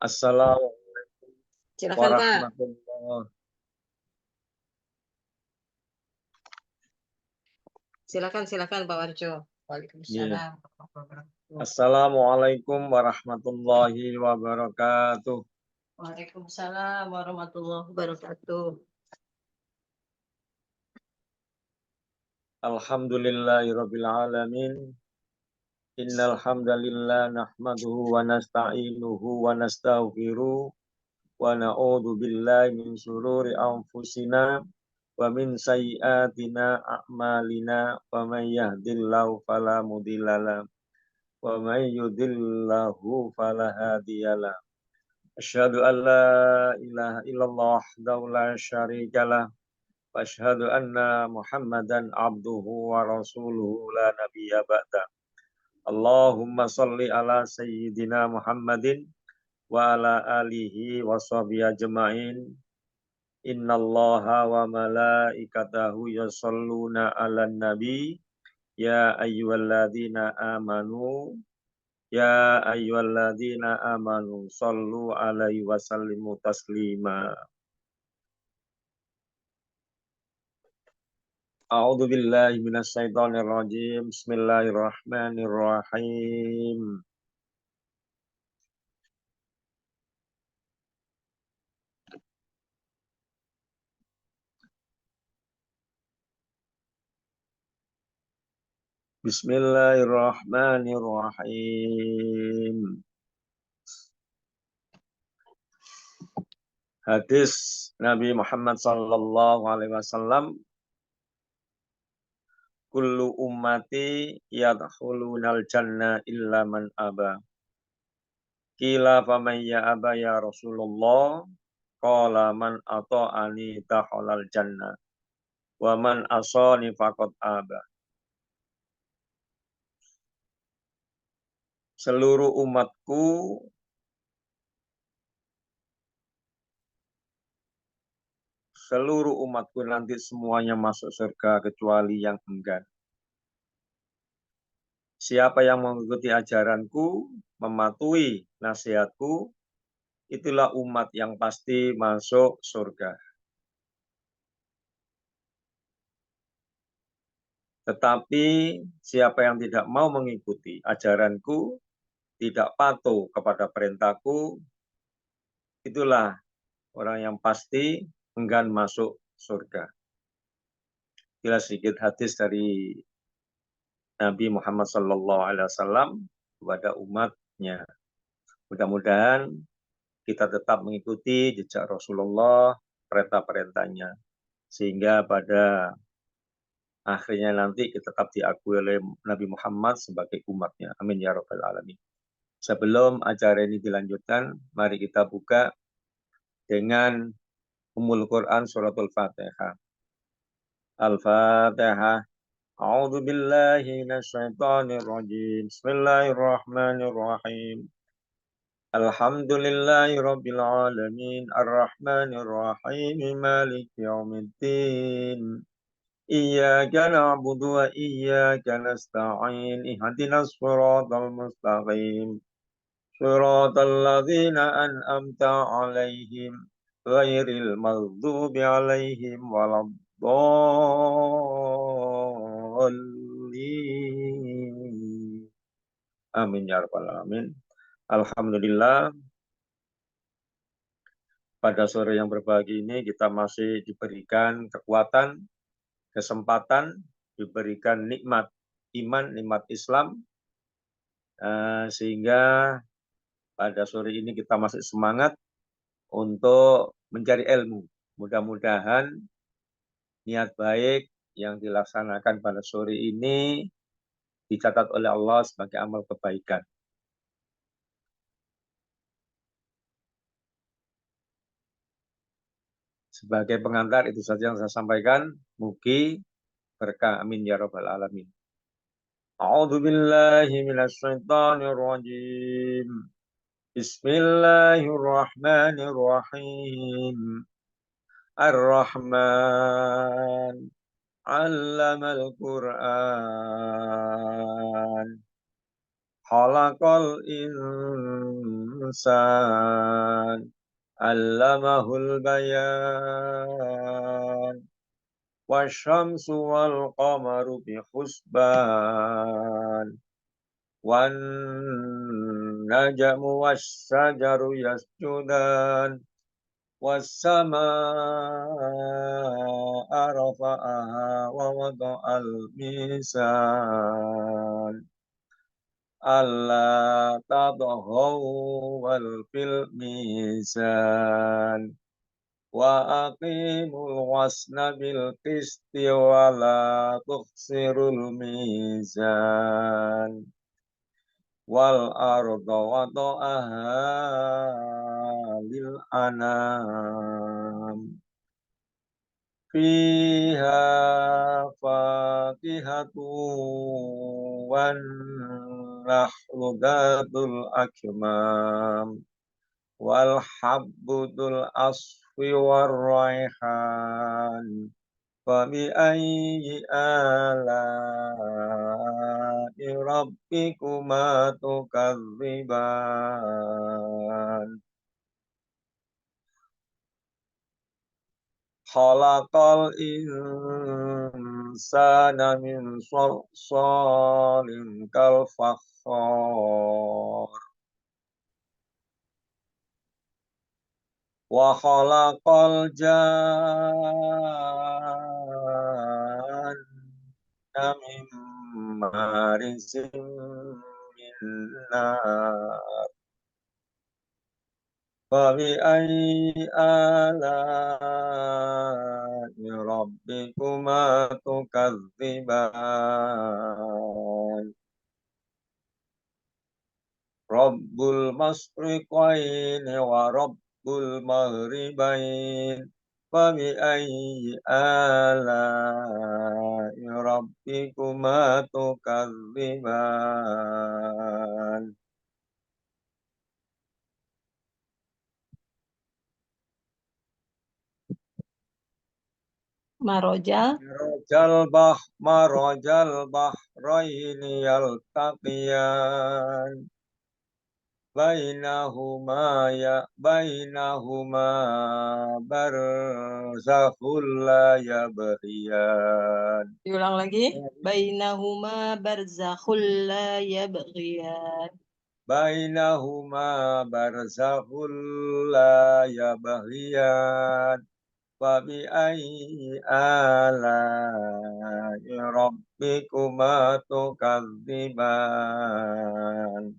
Assalamualaikum Silakan Pak. warahmatullahi. Silakan Pak Warjo. Iya. Waalaikumsalam. Assalamualaikum warahmatullahi wabarakatuh. Waalaikumsalam warahmatullahi wabarakatuh. Alhamdulillahirabbil alamin. Innal hamdalillah nahmaduhu wa nasta'inuhu wa nastaghfiruh wa na'udzu billahi min shururi anfusina wa min sayyiatina a'malina wa may yahdihillahu fala mudhillalah wa may yudhillahu fala hadiyalah. Asyhadu an la ilaha illallah wahdahu la syarikalah wa asyhadu anna Muhammadan abduhu wa rasuluhu la nabiyya ba'da. Allahumma shalli ala sayyidina Muhammadin wa ala alihi wa sahbihi ajma'in. Innallaha wa malaikatahu yashalluna 'alan nabi ya ayyuhalladzina amanu sallu alaihi wa sallimu taslima. A'udzu billahi minasyaitonir rajim. Bismillahirrahmanirrahim. Bismillahirrahmanirrahim. Hadis Nabi Muhammad sallallahu alaihi wasallam, kullu ummati yadkhulunal jannah illa man aba. Qila faman ya aba ya Rasulullah? Qala man ata'ani dakhalal jannah wa man asani faqad aba. Seluruh umatku nanti semuanya masuk surga kecuali yang enggan. Siapa yang mengikuti ajaranku, mematuhi nasihatku, itulah umat yang pasti masuk surga. Tetapi siapa yang tidak mau mengikuti ajaranku, tidak patuh kepada perintahku, itulah orang yang pasti enggan masuk surga. Itulah sedikit hadis dari Nabi Muhammad SAW kepada umatnya. Mudah-mudahan kita tetap mengikuti jejak Rasulullah, perintah-perintahnya. Sehingga pada akhirnya nanti kita tetap diakui oleh Nabi Muhammad sebagai umatnya. Amin ya rabbal alamin. Sebelum acara ini dilanjutkan, mari kita buka dengan Ummul Quran suratul Fatihah. Al-Fatihah. A'udzu billahi minasyaitonir rajim. Bismillahirrahmanirrahim. Alhamdulillahi rabbil alamin arrahmanir rahim maliki yaumiddin. Iyyaka na'budu wa iyyaka nasta'in ihdinas siratal mustaqim. Siratal ladzina an'amta 'alaihim ghairil maghdubi 'alaihim waladdallin. Amin ya rabbal alamin. Alhamdulillah, pada sore yang berbahagia ini kita masih diberikan kekuatan, kesempatan, diberikan nikmat iman, nikmat Islam, sehingga pada sore ini kita masih semangat untuk mencari ilmu. Mudah-mudahan niat baik yang dilaksanakan pada sore ini dicatat oleh Allah sebagai amal kebaikan. Sebagai pengantar itu saja yang saya sampaikan. Mugi berkah, amin ya rabbal alamin. A'udzu billahi minasyaitonir rajim. Bismillahirrahmanirrahim. Ar-Rahman 'allamal Qur'an. Khalaqal insan, 'allamahul bayan, wasyamsu wal qamaru bihusban, wan najmu wasyajaru yasjudan, was-samaa'a rafa'aha wa wada'al mizan. Alla tadghaw wal fil mizan. Wa aqimul wasna bil qisti wa la tukhsirul mizan. Wal arda wada'aha lil anam. Fiha fakihatu wan nahlu dhatul akmam. Wal habbudul asfi war raihan. Fabi ayyi ala'i rabbikuma tukadziban. Khalaqal insana min salsalin kal fakhar. Wa khalaqal janna min marijin min nar. Fabi ayyi ala'i rabbikuma tukadziban. Rabbul masriqaini wa rabbul maghribain. Fabi ayyi ala'i rabbikuma tukadziban. Marojal. Marajal bahraini yaltaqiyan. Bainahuma barzakhul la yabghiyan. Diulang lagi. Bainahuma barzakhul la yabghiyan. Bainahuma barzakhul la yabghiyan. Fabi ayyi ala'i rabbikuma tukadziban.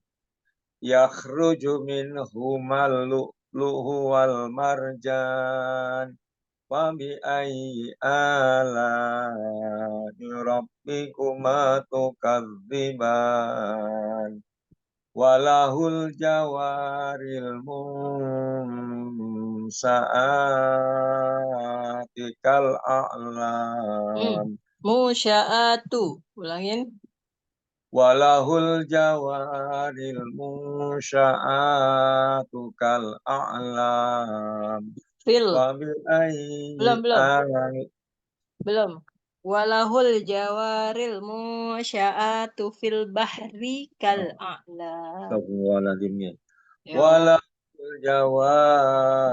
Yakhruju minhumal lu'lu'u wal marjan. Fabi ayyi ala'i rabbikuma tukadziban. Walahul jawaril munsa'ati kal a'lam. Musya'atu. Ulangin. Walahul jawaril munsa'atu kal a'lam. Fil. Wabi ayyi Belum. Walahul jawaril musya'atu fil bahri kal a'lam. Astagfirullahaladzim. Ya. Walahul jawaril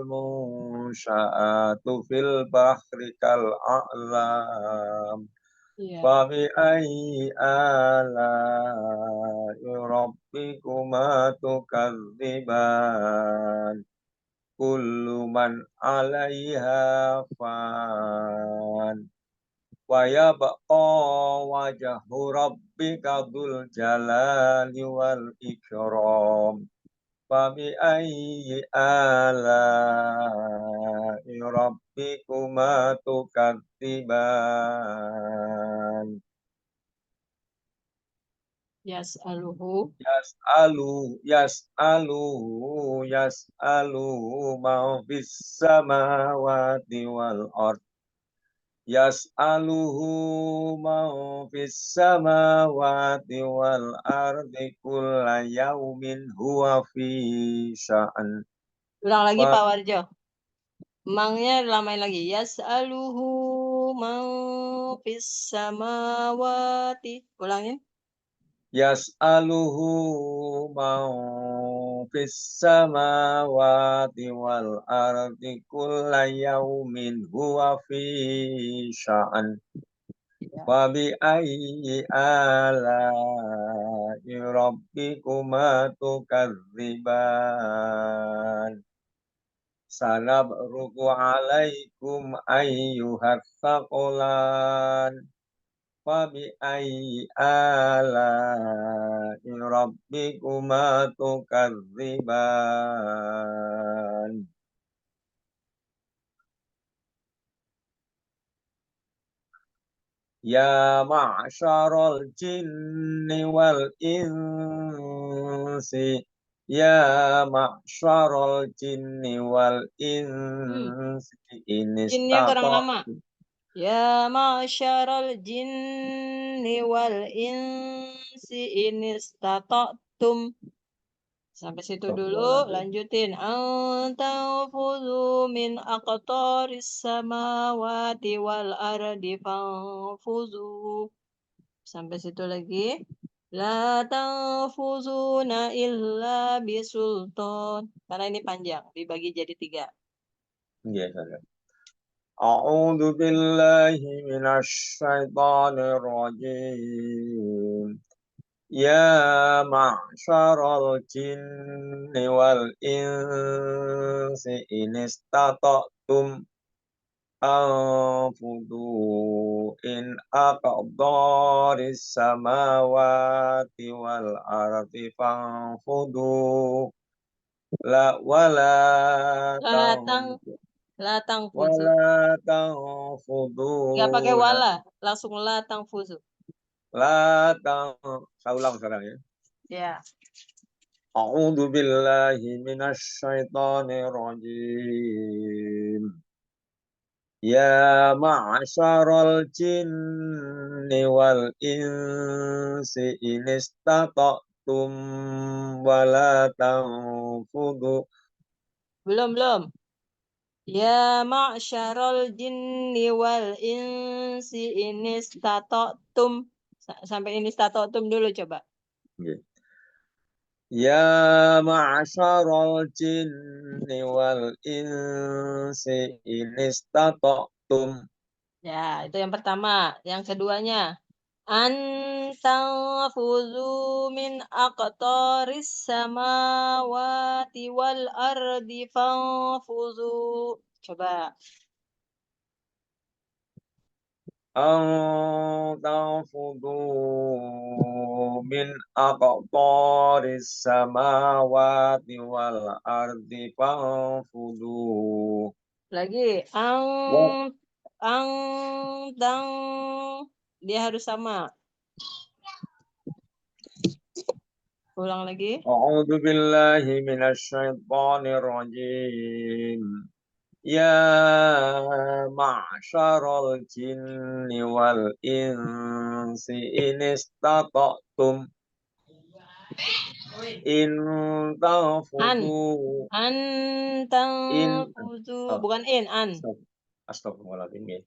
munsa'atu fil bahri kal a'lam. Ya. Fabi ayyi ala'i rabbikuma tukadziban. Kullu man 'alaiha fan. Wa yabqa wajhu rabbika dzul jalali wal ikram. Fabi ayyi ala'i rabbikuma tukadziban. Yas'aluhu ma fis samawati wal ard. Yas'aluhu ma fis samawati wal ardi kulla yaumin huwa fi sya'an. Ulang lagi Pak Warjo. Mangnya lamain lagi. Yas'aluhu man fis samawati. Ulangin. Yas'aluhu man fis samawati wal ardi kulla yaumin huwa fi sya'an. Wa bi ayyi ala'i rabbikuma tukadziban. Sanabruku alaikum ayyuhat thaqalan. Wa bi ayyi ala'i rabbikuma tukadziban. Ya ma'syaral jinni wal insi. Ya ma'syaral jinni wal insi Jinnya kurang inistata'. lama. Ya ma'syaral jinni wal insi inistata'tum. Sampai situ dulu, lanjutin. Antanfuzu min aqtaris samawati wal ardi fanfuzu. Sampai situ lagi. La tanfuzuna illa bisultan. Karena ini panjang, dibagi jadi 3. Yes, A'udzu billahi minasy syaithanir rajim. Ya ma'syaral jinni wal insi inistata'tum anfudu in aqdaris samawati wal ardi fanfudu la wala Latang fuzu. wala tanfudu Nggak pakai wala, langsung latang fuzu. saya ulang sekarang ya. Ya. A'udzu billahi minasy syaithanir rajim. Ya ma'syaral jinni wal insi inistata'tum wala tanfudu. Belum. Ya ma'syaral jinni wal insi inistata'tum. Sampai inistata'tum dulu coba. Okay. Ya ma'syaral jinni wal insi inistata'tum. Ya, itu yang pertama. Yang keduanya. Antanfuzu min aqtaris samawati wal ardi fanfuzu. Coba. Antanfudu min aqtaris samawati wal ardi fanfudu. Lagi. Tang. Dia harus sama. Ulang lagi. A'udzu billahi minasy syaithanir rajim. Ya ma'syaral jinni wal insi inistata'tum in tanfudu in Antanfuzu. Bukan an. Astagfirullahaladzim.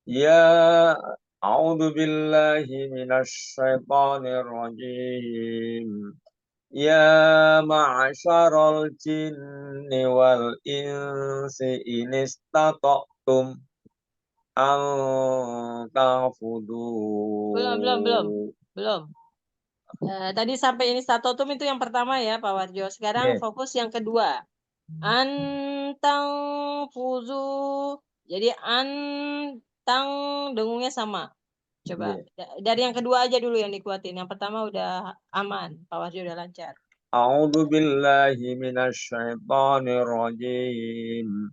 Ya a'udzu billahi minasy syaithanir rajim. Ya ma'syaral jinni wal insi inistata'tum an tanfudu. Belum. Tadi sampai ini statotum itu yang pertama ya Pak Warjo. Sekarang fokus yang kedua. Antang fuzu. Jadi antang dengungnya sama. Coba dari yang kedua aja dulu yang dikuatin. Yang pertama udah aman. Pak Warjo udah lancar. A'udzu billahi minasy syaithanir rajim.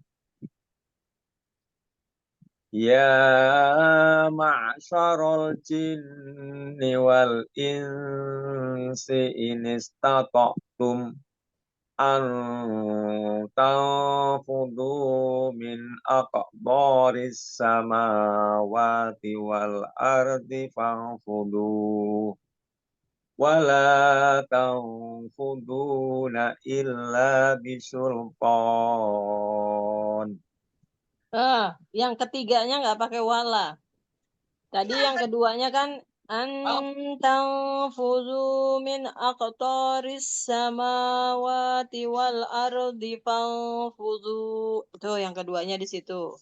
Ya ma'syaral jinni wal insi inistata'tum an tanfudu min aqdaris samawati wal ardi fanfudu wala tanfuduna illa bisultan. Yang ketiganya nggak pakai wala. Tadi yang keduanya kan Antang fuzu min aqtaris samawati wal ardi fanfuzu. Itu yang keduanya di situ.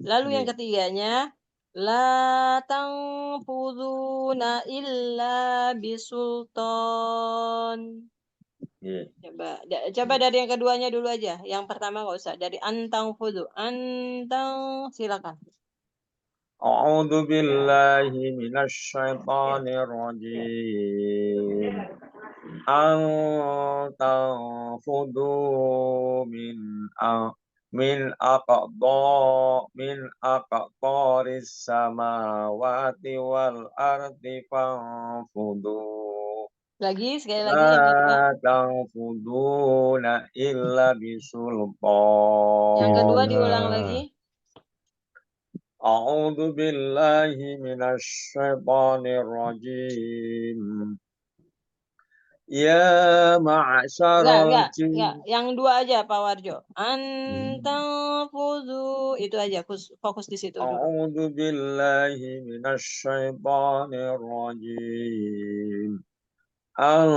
Lalu yang ketiganya, la tanfuzuna illa bisultan. Coba dari yang keduanya dulu aja. Yang pertama nggak usah. Dari antang fuzu. Antang, silakan. A'udzu billahi minasyaitonir rajim. An tanfudu min aqtaris samawati wal ardi fanfudu. Sekali lagi yang kedua. La tanfuduna illa bisultan. Yang kedua diulang lagi. A'udzu billahi minasyaitonir rajim. Ya ma'syaral Enggak. jin. Yang dua aja Pak Warjo. Antafuzu. Itu aja. Fokus di situ dulu. A'udzu billahi minasyaitonir rajim. An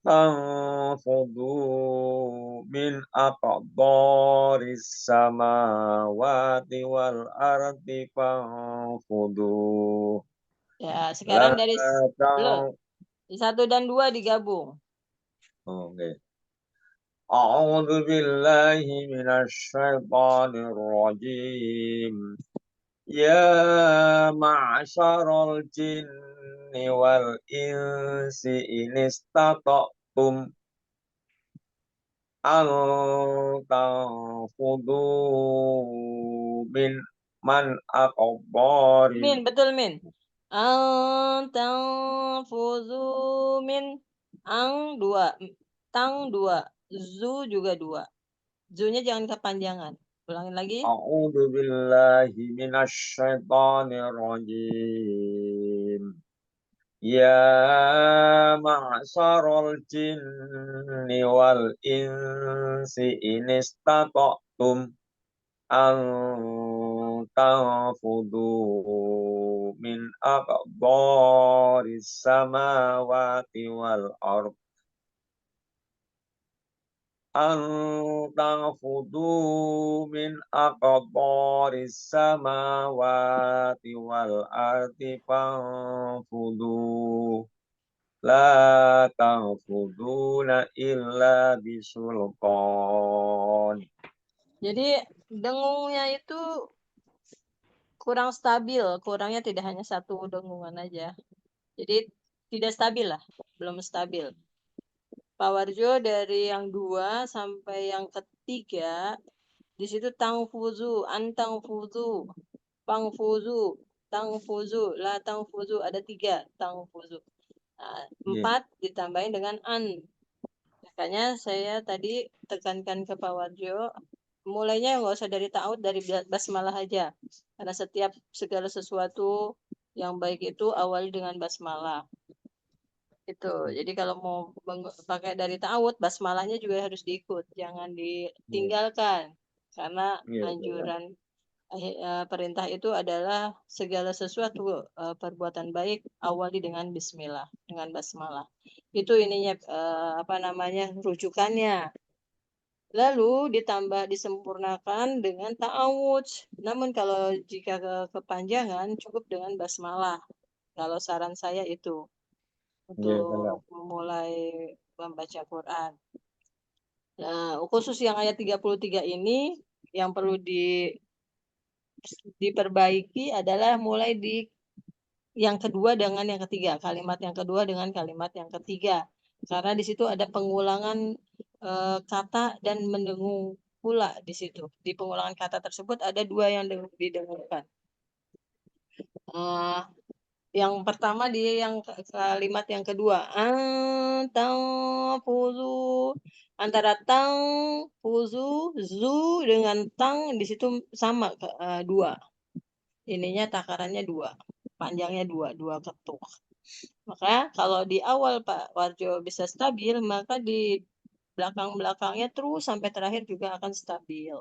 tanfudu min aqdaris samawati wal ardi fanfudu. Ya, La sekarang dari tan. di 1 dan 2 digabung. Oke. A'udzu billahi minasyaitonir rajim. Ya ma'syaral jinni wal insi in istata'tum an tanfudu min man aqbari. Betul Min. Antafuzu min ang 2. Tang 2. Zu juga 2. Zu-nya jangan kepanjangan. Ulangin lagi. A'udzu billahi minasyaitonir rajim. Ya ma'syaral jinni wal insi in istata'tum an tanfudu min aqdaris samawati wal ard an tanfudu min aqdaris samawati wal ardi fanfudu la tanfuduna illa bisultan. Jadi dengungnya itu kurang stabil. Kurangnya tidak hanya satu dengungan aja. Jadi tidak stabil lah. Belum stabil. Pak Warjo dari yang 2 sampai yang ketiga di situ tangfuzu, antangfuzu, pangfuzu, tangfuzu, la tangfuzu, ada 3 tangfuzu. Nah, 4 ditambahin dengan an. Makanya saya tadi tekankan ke Pak Warjo, mulainya nggak usah dari ta'awud, dari basmalah aja. Karena setiap segala sesuatu yang baik itu awali dengan basmalah. Itu. Jadi kalau mau pakai dari ta'awud, basmalahnya juga harus diikut, jangan ditinggalkan. Karena anjuran perintah itu adalah segala sesuatu perbuatan baik awali dengan bismillah, dengan basmalah. Itu ininya rujukannya. Lalu ditambah disempurnakan dengan ta'awudz. Namun kalau jika kepanjangan cukup dengan basmalah. Kalau saran saya itu untuk memulai membaca Quran. Nah, khusus yang ayat 33 ini yang perlu diperbaiki adalah mulai di yang kedua dengan yang ketiga, kalimat yang kedua dengan kalimat yang ketiga. Karena di situ ada pengulangan kata dan mendengung pula di situ. Di pengulangan kata tersebut ada 2 yang didengungkan. Yang pertama di yang kalimat yang kedua, fuzu, antara tang fuzu zu dengan tang di situ sama 2. Ininya takarannya 2, panjangnya 2 ketuk. Maka kalau di awal Pak Warjo bisa stabil, maka di belakang-belakangnya terus sampai terakhir juga akan stabil.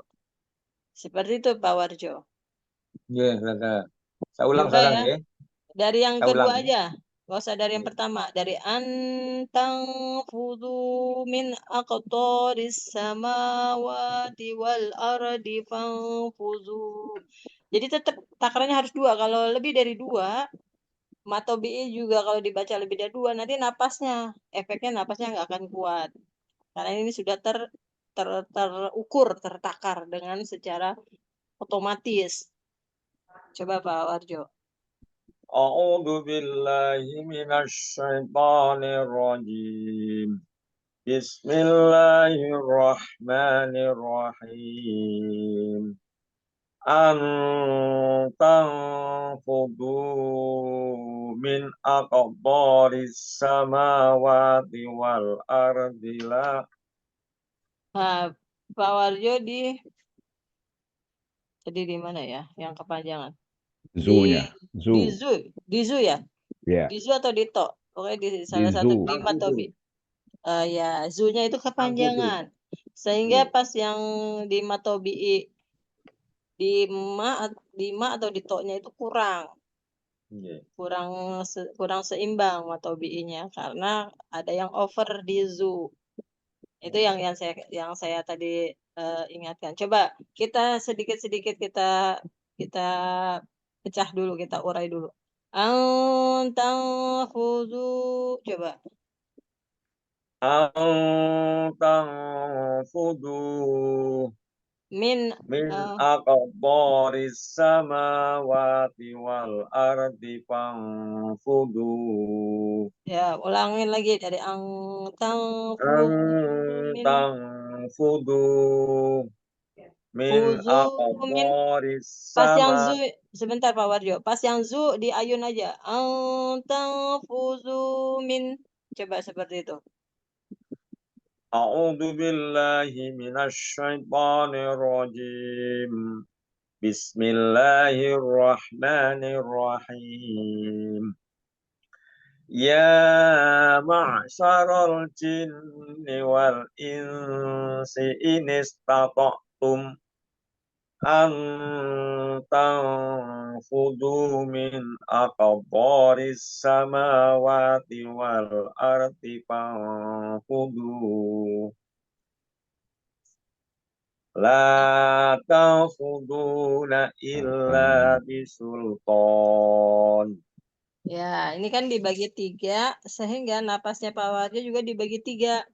Seperti itu Pak Warjo. Saya ulang Coba sekarang ya. ya. Dari yang Saya kedua ulang. aja. Gak usah dari yang pertama. Dari antang fudu min aqtaris samawati wal ardi fangfudu. Jadi tetap takarannya harus dua. Kalau lebih dari dua, matobi'i juga kalau dibaca lebih dari dua, nanti napasnya, efeknya napasnya nggak akan kuat. Karena ini sudah terukur, tertakar dengan secara otomatis. Coba Pak Warjo. A'udzu billahi minasy syaithanir rajim. Bismillahirrahmanirrahim. An tanfudu min aqtaris samawati wal ardi la. Nah, Pak Warjo di mana ya? Yang kepanjangan. Zu-nya. Di Zu. Zu ya? Ya. Di Zu atau di To? Pokoknya di salah Di satu Zu. di Tangfudu. Matobi. Ya, Zu-nya itu Tangfudu. kepanjangan. Sehingga Nggih. pas yang di Matobi di ma atau di To-nya itu kurang. Nggih. Kurang seimbang matobi'inya karena ada yang over di Zu. Itu yang saya tadi ingatkan. Coba kita sedikit-sedikit kita pecah dulu, kita urai dulu. Antang khudu, coba. An tanfudu Min min eh, aqtaris samawati wal ardi fangfudu. ya ulangin lagi dari antang An khudu min tanfudu min fuzu min aqtaris pas yang sama. zu sebentar Pak Warjo. Pas yang zu di ayun aja. Antang fuzu min coba seperti itu. A'udzu billahi minasy syaithanir rajim. Bismillahirrahmanirrahim. Ya ma'syaral jinni wal insi in istata'tum an tanfudu min aqtaris samawati wal ardi fanfudu. La tanfuduna illa bisultan. Ya, ini kan dibagi tiga, sehingga napasnya Pak Warjo juga dibagi tiga.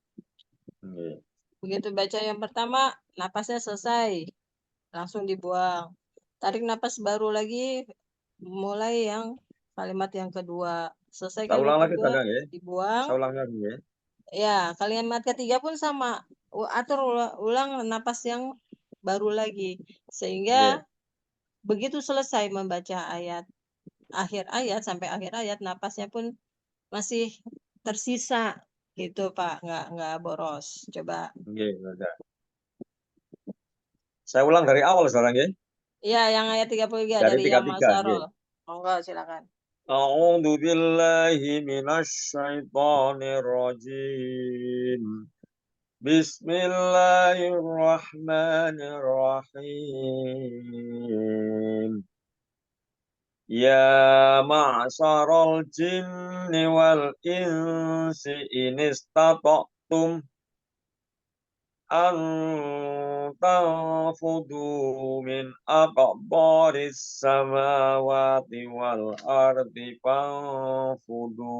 Nggih. Begitu baca yang pertama, napasnya selesai, langsung dibuang. Tarik napas baru lagi, mulai yang kalimat yang kedua. Selesai Saya kalimat ulang lagi kedua, Kakak ya. dibuang. Saya ulang lagi ya. Ya, kalimat ketiga pun sama. Atur ulang napas yang baru lagi. Sehingga Nggih. begitu selesai membaca akhir ayat sampai akhir ayat, napasnya pun masih tersisa gitu Pak, nggak boros. Coba. Nggih, Kakak. Saya ulang dari awal sekarang ya. Iya, yang ayat 33 Dari dari yang 33 nggih. Masarol. Monggo silakan. A'udzu billahi minasy syaithanir rajim. Bismillahirrahmanirrahim. Ya ma'syaral jinni wal insi in istata'tum an tanfudu min aqtaris samawati wal ardi fanfudu.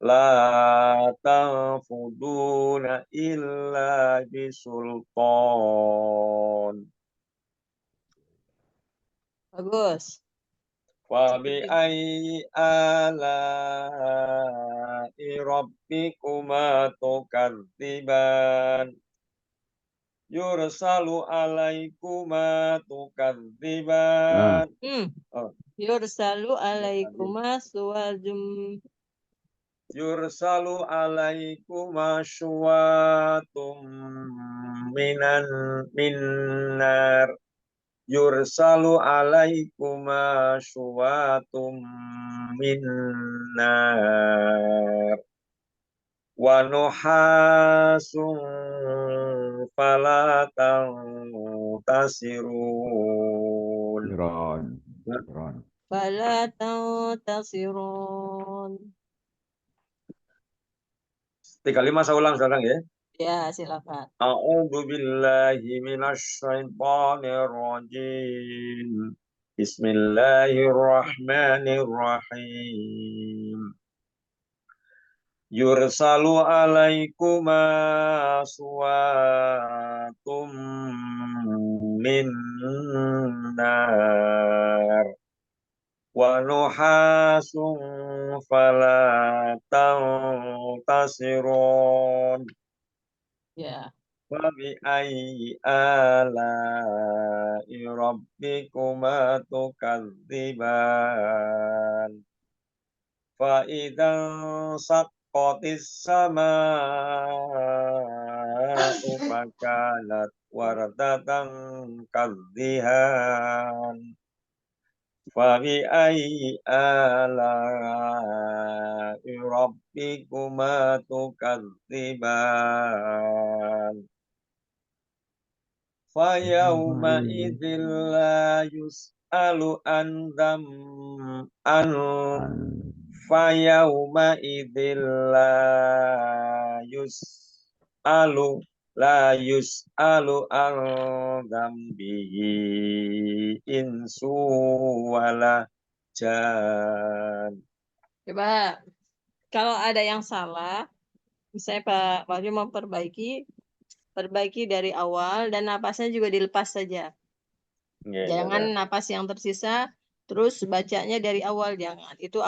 La tanfuduna illa bisultan. Bagus. Wa bi Seperti ayyi ala'i rabbikuma tukadziban. Yursalu alaikuma tukadziban. hmm, Oh, yursalu alaikuma suwajum. Yursalu alaikuma syuwatum minnar. Yursalu alaikuma syuwatum minnar. Wa nuhasun fala tasirun. Iron. Iron. fala tantasirun. 35 saya ulang sekarang ya. Ya, silakan. A'udzu billahi minasy syaithanir rajim. Bismillahirrahmanirrahim. Yursalu alaikuma aswatum min nar wa nuhasun fala tantasirun. Ya. Wa bi ayyi ala'i rabbikuma tukadziban. Fa idzan saqqatis samaa'u fakanat wardatan kadzihan. Fa bi ayyi ala'i rabbikuma tukadziban. Fa yawma idzin la yus'alu an Fayauma idzil yus'alu yus'alu an dzambihi insu wala jan. Coba kalau ada yang salah, misalnya Pak Wahyu perbaiki dari awal dan napasnya juga dilepas saja. Jangan napas yang tersisa terus bacanya dari awal, jangan. Itu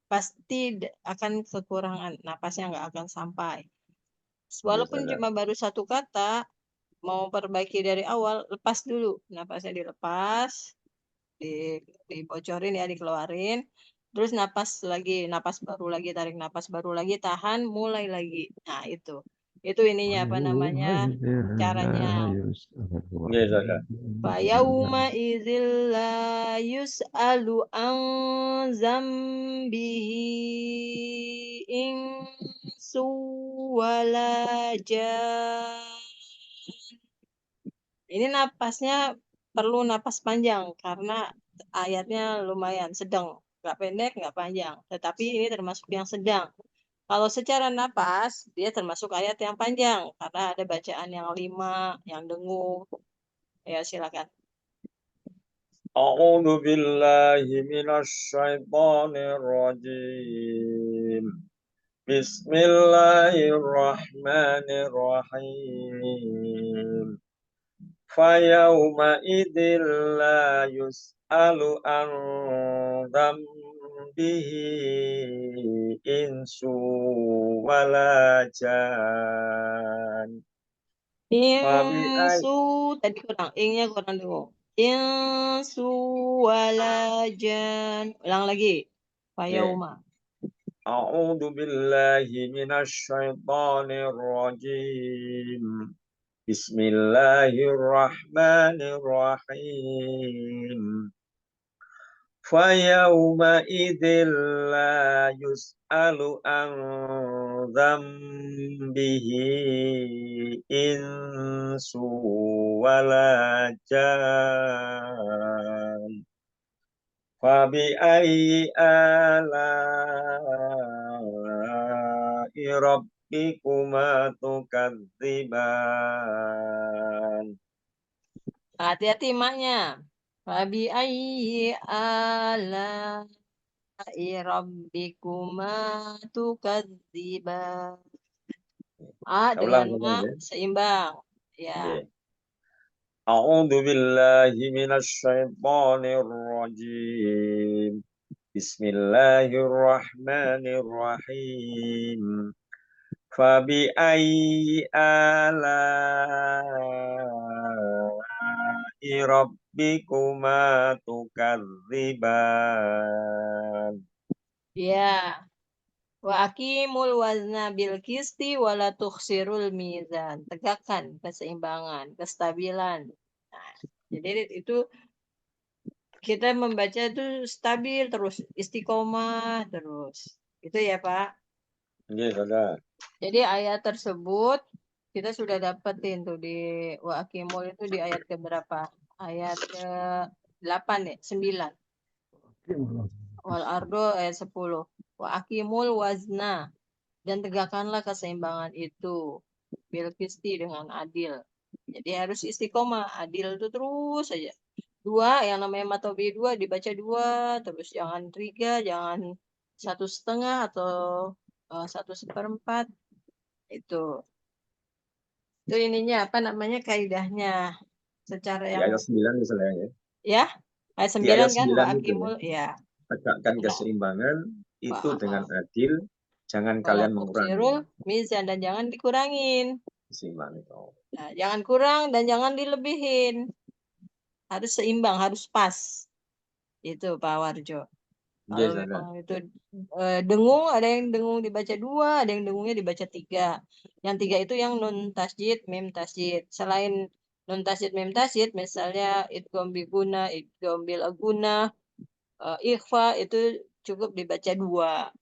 pasti akan kekurangan, napasnya nggak akan sampai. Walaupun cuma baru satu kata, mau perbaiki dari awal, lepas dulu. Napasnya dilepas, dibocorin ya, dikeluarin. Terus napas baru lagi, tarik napas baru lagi, tahan, mulai lagi. Nah, itu. Itu ininya apa namanya? Caranya. Fayauma idzil la yus'alu an zambihi insu wala jan. Ini napasnya perlu napas panjang karena ayatnya lumayan sedang, nggak pendek, nggak panjang. Tetapi ini termasuk yang sedang. Kalau secara napas, dia termasuk ayat yang panjang karena ada bacaan yang 5, yang dengung. Ya, silakan. A'udzu billahi minasy syaithanir rajim. Bismillahirrahmanirrahim. Fayauma idzil la yus'alu an dzambihi insu wala jan. Insu tadi kurang, ingnya kurang dulu. Insu walajan. Ulang lagi. Fayauma. A'udzu billahi minasy syaithanir rajim. Bismillahirrahmanirrahim. Fayauma idzil la yus'alu an dzambihi insu wala jan. Fabi ayyi ala'i rabbikuma tukadziban. Hati-hati maknya. Fabi ayyi ala rabbikuma tukadziban. Dengan ma seimbang. Ya. A'udzu billahi minasy syaithanir rajim. Bismillahirrahmanirrahim. Fabi ayyi ala'i rabbikuma tukadziban. Ya. Wa aqimul wazna bil qisti wa la tukhsirul mizan. Tegakkan keseimbangan, kestabilan. Nah, jadi itu kita membaca itu stabil terus, istiqomah terus. Itu ya, Pak. Jadi ayat tersebut kita sudah dapetin tuh di wa aqimul itu di ayat keberapa? Ayat ke-8 ya, 9. Wal ardo ayat 10. Wa akimul wazna. Dan tegakkanlah keseimbangan itu. Bil qisti dengan adil. Jadi harus istiqomah. Adil itu terus saja. Dua, yang namanya matobi dua dibaca dua. Terus jangan tiga, jangan 1,5 atau 1/4. Itu ininya apa namanya kaidahnya secara Di yang ayat 9 misalnya ya. ya ayat Di 9 ayat kan 9 wa itu ya. akimul ya Tegakkan nah, keseimbangan itu dengan wa adil, jangan wala kalian mengurangi tuksirul mizan dan jangan dikurangin. keseimbangan itu. Nah, jangan kurang dan jangan dilebihin. Harus seimbang, harus pas. Itu Pak Warjo. Kalau Yes, ada. memang itu dengung, ada yang dengung dibaca dua, ada yang dengungnya dibaca tiga. Yang tiga itu yang nun tasjid, mim tasjid. Selain nun tasjid, mim tasjid, misalnya idgham biguna, idgham bil aguna, ikhfa itu cukup dibaca dua.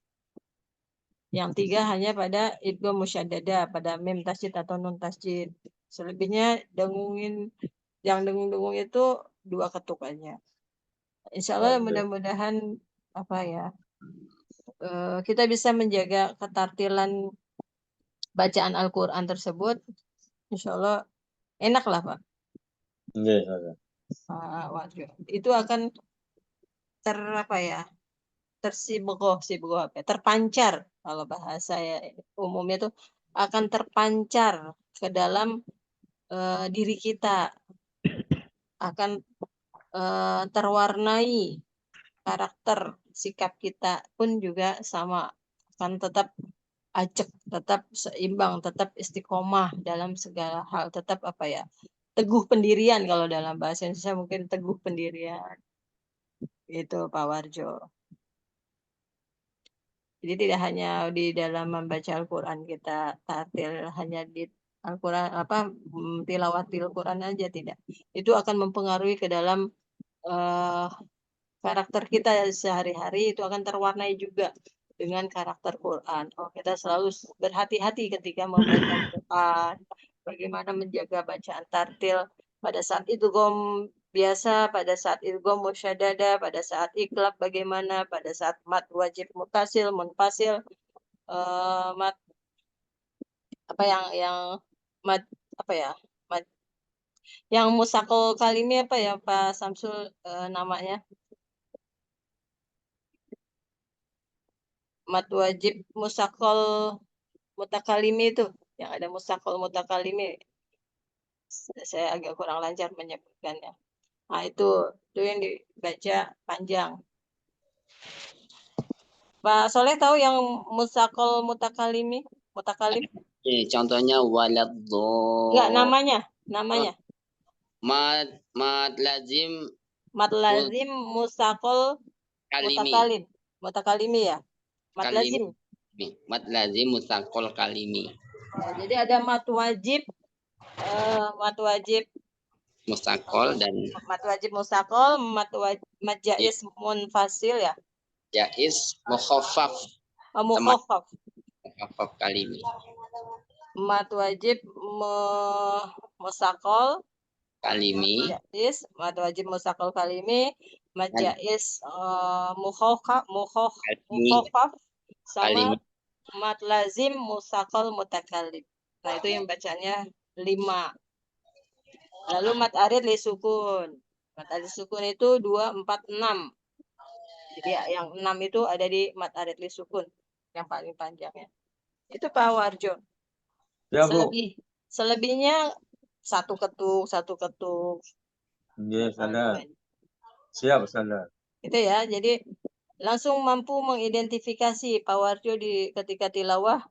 Yang tiga hanya pada idgham musyaddada, pada mim tasjid atau nun tasjid. Selebihnya yang dengung-dengung itu dua ketuk aja. Insya Allah mudah-mudahan apa ya kita bisa menjaga ketartilan bacaan Al-Quran tersebut. Insya Allah enak lah Pak. Yes, ada. Itu akan tersibgoh terpancar kalau bahasa ya, umumnya itu akan terpancar ke dalam diri kita, akan terwarnai karakter sikap kita pun juga sama, akan tetap ajak, tetap seimbang, tetap istiqomah dalam segala hal, tetap teguh pendirian, kalau dalam bahasa Indonesia mungkin teguh pendirian. Itu Pak Warjo. Jadi tidak hanya di dalam membaca Al-Quran kita tartil hanya di Al-Quran tilawat Al-Quran aja, tidak. Itu akan mempengaruhi ke dalam uh, karakter kita sehari-hari, itu akan terwarnai juga dengan karakter Quran. Oh, kita selalu berhati-hati ketika membaca Quran, bagaimana menjaga bacaan tartil pada saat itu biasa, pada saat idgham musyaddada, pada saat iklab bagaimana, pada saat mat wajib mutasil, munfasil, mat yang mat mat yang musakal kali ini Pak Samsul namanya mat wajib musakal mutakalimi itu, yang ada musakal mutakalimi, saya agak kurang lancar menyebutkannya. Nah, itu yang dibaca panjang. Pak Soleh tahu yang musakal mutakalim? Contohnya walad Enggak, namanya. Mad lazim Mat lazim musakal kalimi. Mutakalimi ya. Mat lazim. Mad lazim musakal kalimi. Ya, jadi ada mat wajib musakol dan mat wajib musakol, mat jaiz munfasil ya. Jaiz mukhaffaf. Mukhaffaf kalimi. Mat wajib musakol kalimi. Jaiz mat wajib musakol kalimi, mat jaiz mukhaffaf sama mat lazim musakol mutakalim. Nah, itu yang bacanya 5. Lalu mat arid li sukun. Mat arid sukun itu 2, 4, 6. Jadi yang 6 itu ada di mat arid li sukun, yang paling panjangnya. Itu Pak Warjo. Ya, Bu. Selebihnya satu ketuk. Yes, ada. Siap, ada. Itu ya. Jadi langsung mampu mengidentifikasi Pak Warjo ketika tilawah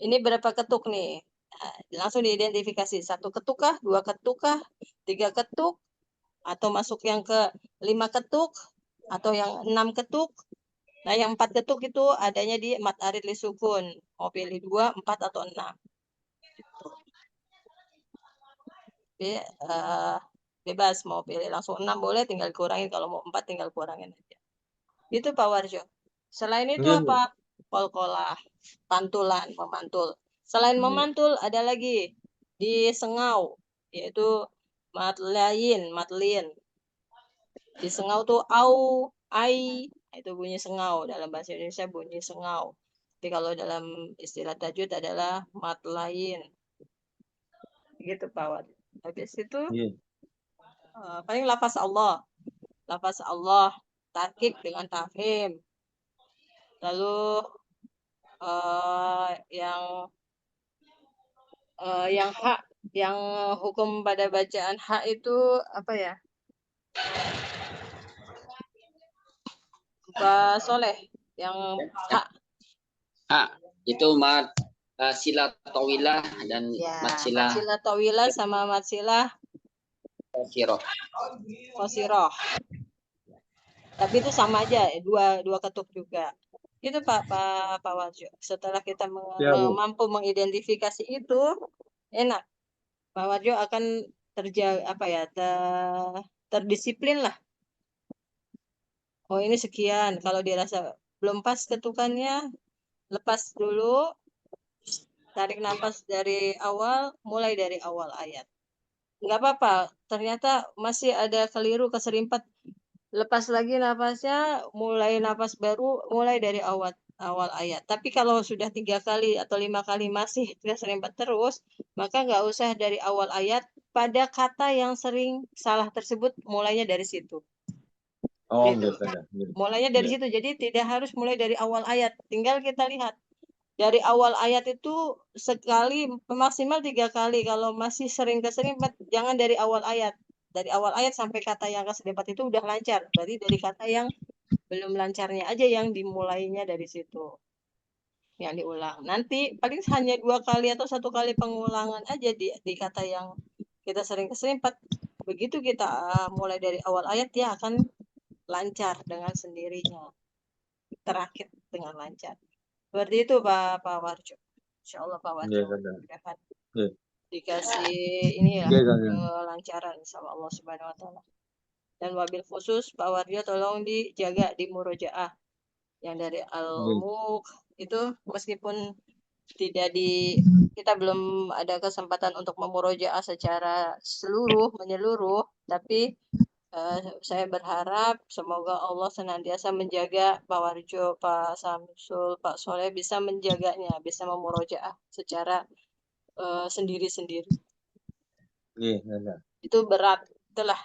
ini berapa ketuk nih. Langsung diidentifikasi 1 ketuk kah, 2 ketuk kah, 3 ketuk, atau masuk yang ke 5 ketuk, atau yang 6 ketuk. Nah, yang 4 ketuk itu adanya di mat arid li sukun. Mau pilih 2, 4, atau 6. Bebas, mau pilih langsung 6 boleh, tinggal kurangin. Kalau mau 4 tinggal kurangin aja. Itu Pak Warjo. Selain itu apa? Kolkolah, pantulan, memantul. Selain memantul ada lagi di sengau, yaitu matlin. Di sengau tuh au ai, itu bunyi sengau. Dalam bahasa Indonesia bunyi sengau. Tapi kalau dalam istilah tajwid adalah mat lain. Gitu Pak Wad. Habis itu Nggih. paling lafaz Allah. Lafaz Allah, tarkib dengan tafhim. Lalu yang hak, yang hukum pada bacaan hak itu apa ya? Pak Soleh, yang hak. Itu sila tawilah dan Ya, matsilah matsilah tawilah sama matsilah qasirah. qasirah. Tapi itu sama aja, dua ketuk juga. Itu Pak Warjo. Setelah kita Ya, Bu. mampu mengidentifikasi itu, enak. Pak Warjo akan terdisiplin lah. Oh ini sekian. Kalau dirasa belum pas ketukannya, lepas dulu, tarik nafas dari awal, mulai dari awal ayat. Nggak apa-apa, ternyata masih ada keliru, keserimpat. Lepas lagi nafasnya, mulai nafas baru, mulai dari awal ayat. Tapi kalau sudah 3 kali atau 5 kali masih keserempet terus, maka nggak usah dari awal ayat. Pada kata yang sering salah tersebut, mulainya dari situ. Oh, Gitu. nggih kada. Nggih. Mulainya dari Nggih. situ. Jadi tidak harus mulai dari awal ayat. Tinggal kita lihat. Dari awal ayat itu sekali, maksimal 3 kali. Kalau masih sering keserimpet, jangan dari awal ayat. Dari awal ayat sampai kata yang keserimpet itu udah lancar. Berarti dari kata yang belum lancarnya aja yang dimulainya dari situ. Yang diulang. Nanti paling hanya 2 kali atau 1 kali pengulangan aja di kata yang kita sering keserimpet. Begitu kita mulai dari awal ayat, dia akan lancar dengan sendirinya. Terakhir dengan lancar. Seperti itu Pak Warjo. Insya Allah Pak Warjo Nggih kada. dapat Nggih. dikasih ini ya, Nggih kada. kelancaran sama Allah Subhanahu wa taala. Dan wabil khusus Pak Warjo tolong dijaga di murojaah yang dari Nggih. Al-Mulk itu, meskipun kita belum ada kesempatan untuk memurojaah secara menyeluruh, tapi saya berharap semoga Allah senantiasa menjaga Pak Warjo, Pak Samsul, Pak Soleh bisa menjaganya, bisa memurojaah secara sendiri-sendiri. Nggih kada. Itu berat, itulah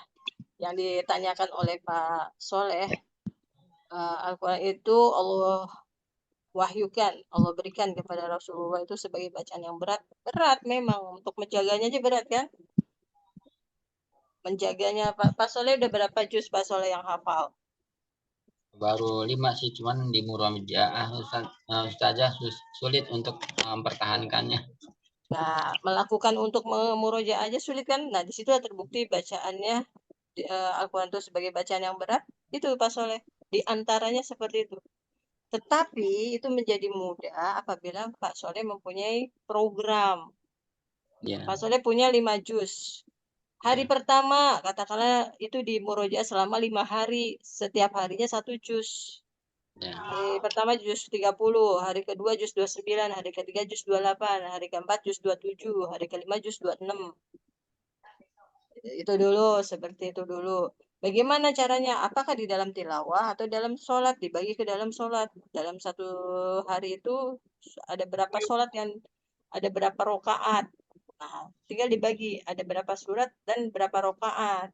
yang ditanyakan oleh Pak Soleh. Al-Quran itu Allah wahyukan, Allah berikan kepada Rasulullah itu sebagai bacaan yang berat. Berat memang, untuk menjaganya aja berat kan? Menjaganya, Pak Soleh udah berapa juz Pak Soleh yang hafal? Baru 5 sih, cuman di murojaah Ustazah sulit untuk mempertahankannya. Nah, melakukan untuk memurojaah aja sulit kan? Nah, di situ terbukti bacaannya Al-Quran itu sebagai bacaan yang berat. Itu Pak Soleh. Di antaranya seperti itu. Tetapi itu menjadi mudah apabila Pak Soleh mempunyai program. Ya. Pak Soleh punya 5 juz. Hari pertama, katakanlah itu di murojaah selama 5 hari. Setiap harinya 1 juz. Ya. Hari pertama juz 30, hari kedua juz 29, hari ketiga juz 28, hari keempat juz 27, hari kelima juz 26. Itu dulu, seperti itu dulu. Bagaimana caranya? Apakah di dalam tilawah atau dalam sholat? Dibagi ke dalam sholat. Dalam satu hari itu ada berapa sholat yang ada berapa rokaat. Nah, tinggal dibagi. Ada berapa surat dan berapa rokaat.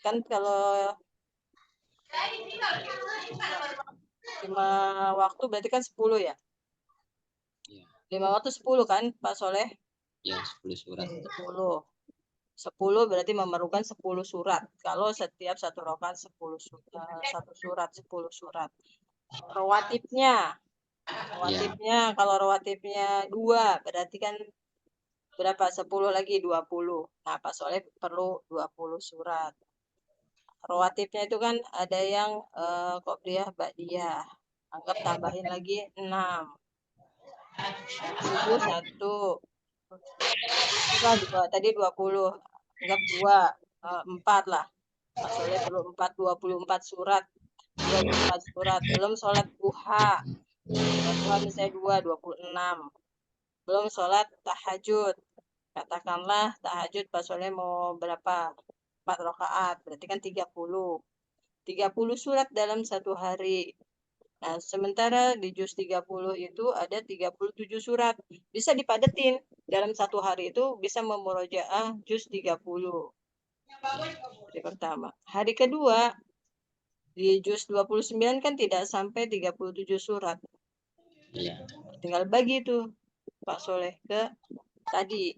Kan kalau 5 waktu berarti kan 10 ya. Ya. 5 waktu 10 kan Pak Soleh? Ya, 10 surat. 10 berarti memerlukan 10 surat. Kalau setiap satu rokaat 1 surat, 10 surat. Rawatibnya, kalau rawatibnya 2 berarti kan berapa? 10 lagi 20. Nah, Pak Soleh perlu 20 surat. Rawatibnya itu kan ada yang qobliyah, ba'diyah. Anggap tambahin lagi 6. Subuh 1. Bukan 2, tadi 20. Anggap 2, 4 lah. Pak Soleh perlu 24 surat. 24 surat. Belum sholat duha. Sholat duha misalnya 26. Belum sholat tahajud. Katakanlah tahajud Pak Soleh mau berapa? 4 rakaat. Berarti kan 30. 30 surat dalam satu hari. Nah, sementara di juz 30 itu ada 37 surat. Bisa dipadetin. Dalam satu hari itu bisa memurojaah juz 30. Hari pertama. Hari kedua, di juz 29 kan tidak sampai 37 surat. Iya. Tinggal bagi tuh Pak Soleh ke tadi.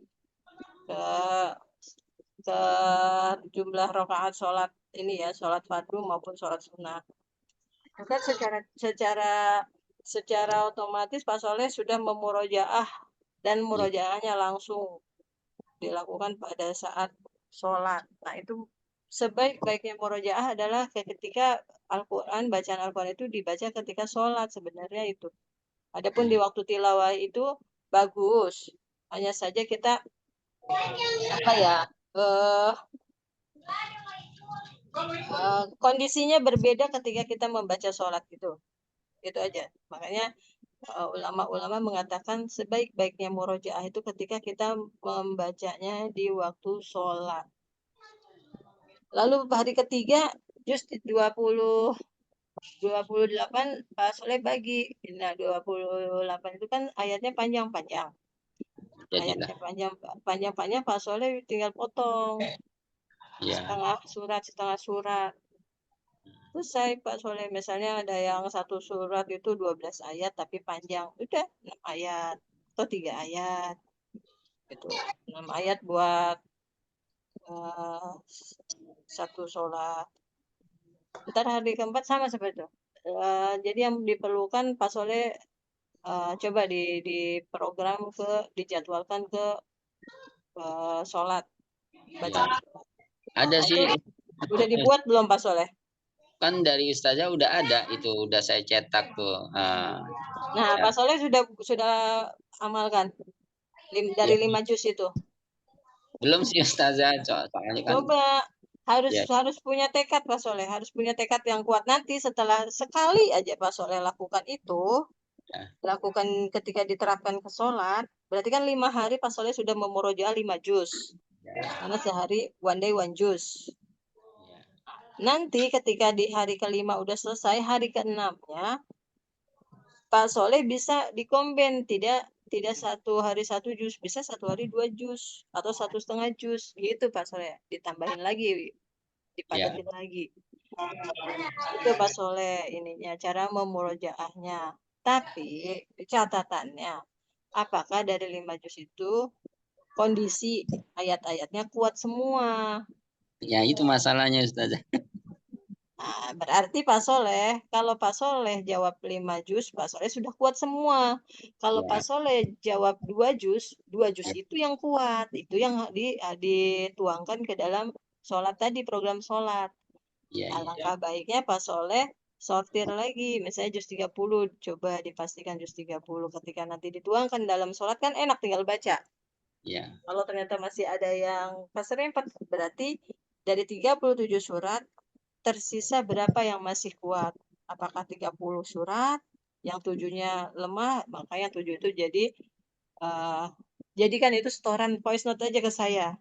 Ke jumlah rakaat sholat ini ya, sholat fardu maupun sholat sunnah. Maka secara otomatis Pak Soleh sudah memurojaah dan murojaahnya langsung dilakukan pada saat sholat. Nah itu sebaik-baiknya murojaah adalah ketika Al-Quran, bacaan Al-Quran itu dibaca ketika sholat sebenarnya itu. Adapun di waktu tilawah itu bagus. Hanya saja kita apa ya kondisinya berbeda ketika kita membaca sholat gitu. Itu aja. Makanya ulama-ulama mengatakan sebaik-baiknya murojaah itu ketika kita membacanya di waktu sholat. Lalu hari ketiga, juz 28 Pak Soleh bagi. Nah, 28 itu kan ayatnya panjang-panjang. Ayatnya panjang-panjang Pak Soleh tinggal potong. Setengah surat. Selesai Pak Soleh. Misalnya ada yang satu surat itu 12 ayat tapi panjang. Udah 6 ayat atau 3 ayat. Itu 6 ayat buat satu sholat. Ntar hari keempat sama seperti itu. Jadi yang diperlukan Pak Soleh coba di program dijadwalkan ke sholat. Baca. Ada sih. Udah dibuat belum Pak Soleh? Kan dari Ustazah udah ada itu, udah saya cetak tuh. Nah, ya. Pak Soleh sudah amalkan dari 5 juz itu. Belum sih Ustazah, soalnya kan. Coba harus punya tekad Pak Soleh, harus punya tekad yang kuat. Nanti setelah sekali aja Pak Soleh lakukan itu, lakukan ketika diterapkan ke sholat, berarti kan 5 hari Pak Soleh sudah memurojaah 5 juz. Karena sehari one day one juz. Nanti ketika di hari kelima udah selesai, hari keenamnya Pak Soleh bisa dikomben, tidak satu hari 1 juz, bisa 1 hari 2 juz atau 1,5 juz gitu Pak Soleh. Ditambahin lagi, dipadatin lagi. Itu Pak Soleh ininya cara memurojaahnya. Tapi catatannya, apakah dari 5 juz itu kondisi ayat-ayatnya kuat semua? Ya itu masalahnya Ustazah. Nah, berarti Pak Soleh, kalau Pak Soleh jawab 5 juz, Pak Soleh sudah kuat semua. Kalau Pak Soleh jawab 2 juz itu yang kuat. Itu yang dituangkan ke dalam sholat tadi, program sholat. Alangkah baiknya Pak Soleh sortir lagi, misalnya juz 30, coba dipastikan juz 30. Ketika nanti dituangkan dalam sholat kan enak tinggal baca. Kalau ternyata masih ada yang keserempet, berarti dari 37 surat, tersisa berapa yang masih kuat? Apakah 30 surat, yang 7-nya lemah, makanya 7 itu jadikan itu setoran voice note aja ke saya.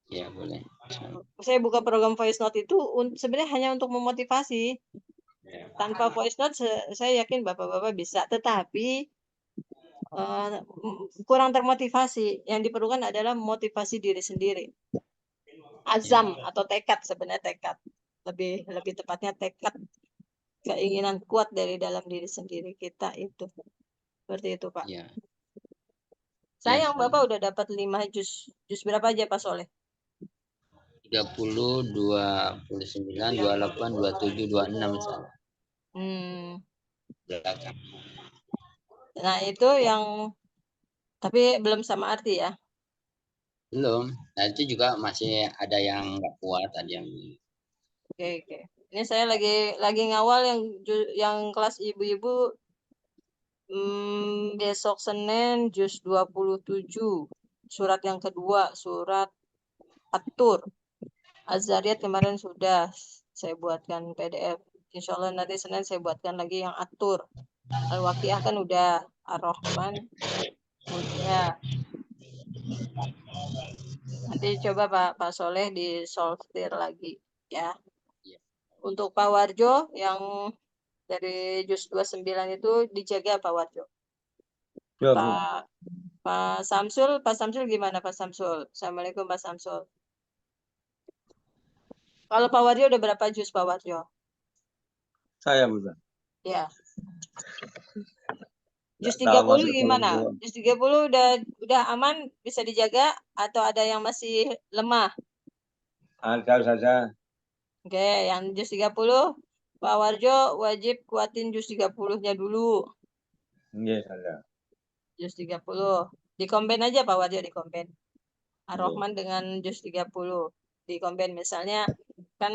Ya boleh. Saya buka program voice note itu sebenarnya hanya untuk memotivasi. Tanpa voice note saya yakin bapak-bapak bisa, tetapi kurang termotivasi. Yang diperlukan adalah motivasi diri sendiri. Azam atau tekad, sebenarnya tekad. Lebih tepatnya tekad, keinginan kuat dari dalam diri sendiri kita itu. Seperti itu Pak. Sayang Bapak udah dapat 5 juz. Juz berapa aja Pak Soleh? 30, 29, 28, 27, 26 misalnya. Nah itu yang, tapi belum sama arti ya? Belum. Nah itu juga masih ada yang nggak kuat, ada yang. Oke. Ini saya lagi ngawal yang kelas ibu-ibu besok Senin juz 27. Surat yang kedua, surat At-Tur. Az-Zariyat kemarin sudah saya buatkan PDF. Insya Allah nanti Senin saya buatkan lagi yang At-Tur. Al-Waqiah kan udah, Ar-Rahman udah. Nanti coba Pak Soleh disortir lagi ya. Untuk Pak Warjo yang dari juz 29 itu dijaga Pak Warjo. Ya, Bu. Pak Samsul gimana Pak Samsul? Assalamualaikum Pak Samsul. Kalau Pak Warjo udah berapa juz Pak Warjo? Saya, Bu. Ya. Juz Nggak tahu 30 masuk gimana? dalam Juz 30 udah aman, bisa dijaga atau ada yang masih lemah? ada saja. Oke, yang juz 30 Pak Warjo wajib kuatin juz 30-nya dulu. Iya, saja. Juz 30. Dikomben aja Pak Warjo, dikomben. Iya. Ar-Rahman dengan juz 30. Dikomben misalnya kan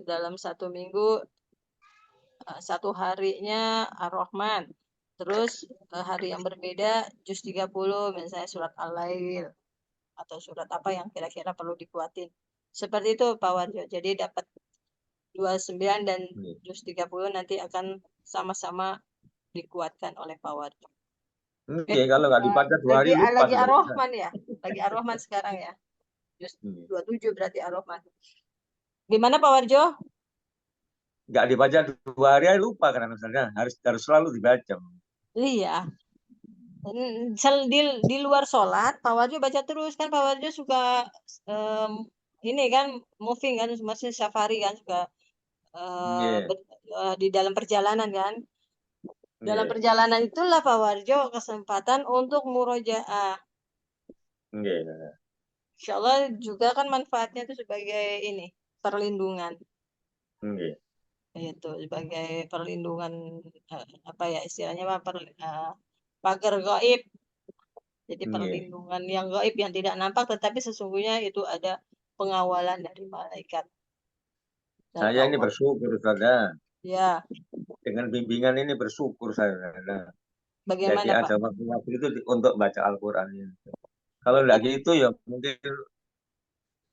dalam satu minggu satu harinya Ar-Rahman. Terus hari yang berbeda juz 30 misalnya surat Al-Lail atau surat apa yang kira-kira perlu dikuatin. Seperti itu Pak Warjo. Jadi dapat 29 dan Iya. juz 30 nanti akan sama-sama dikuatkan oleh Pak Warjo. Iya, kalau nggak dibaca 2 hari lupa. Lagi Ar-Rahman ya. Lagi Ar-Rahman sekarang ya. Juz 27 berarti Ar-Rahman. Gimana Pak Warjo? Nggak dibaca 2 hari lupa karena misalnya harus selalu dibaca. Iya. Di luar sholat, Pak Warjo baca terus kan Pak Warjo suka ini kan moving kan, masih safari kan suka Iya. di dalam perjalanan kan. Dalam Iya. perjalanan itulah Pak Warjo kesempatan untuk murojaah. Iya. Insya Allah juga kan manfaatnya itu sebagai ini perlindungan. Iya. Itu sebagai perlindungan apa ya istilahnya Pak pagar gaib. Jadi perlindungan yang gaib yang tidak nampak tetapi sesungguhnya itu ada pengawalan dari malaikat. Dan Saya ini Allah. bersyukur saja. Ya, Dengan bimbingan ini bersyukur saya. Nah, jadi bagaimana Pak? ada waktu itu untuk baca Al-Quran ini. Kalau lagi itu ya mungkin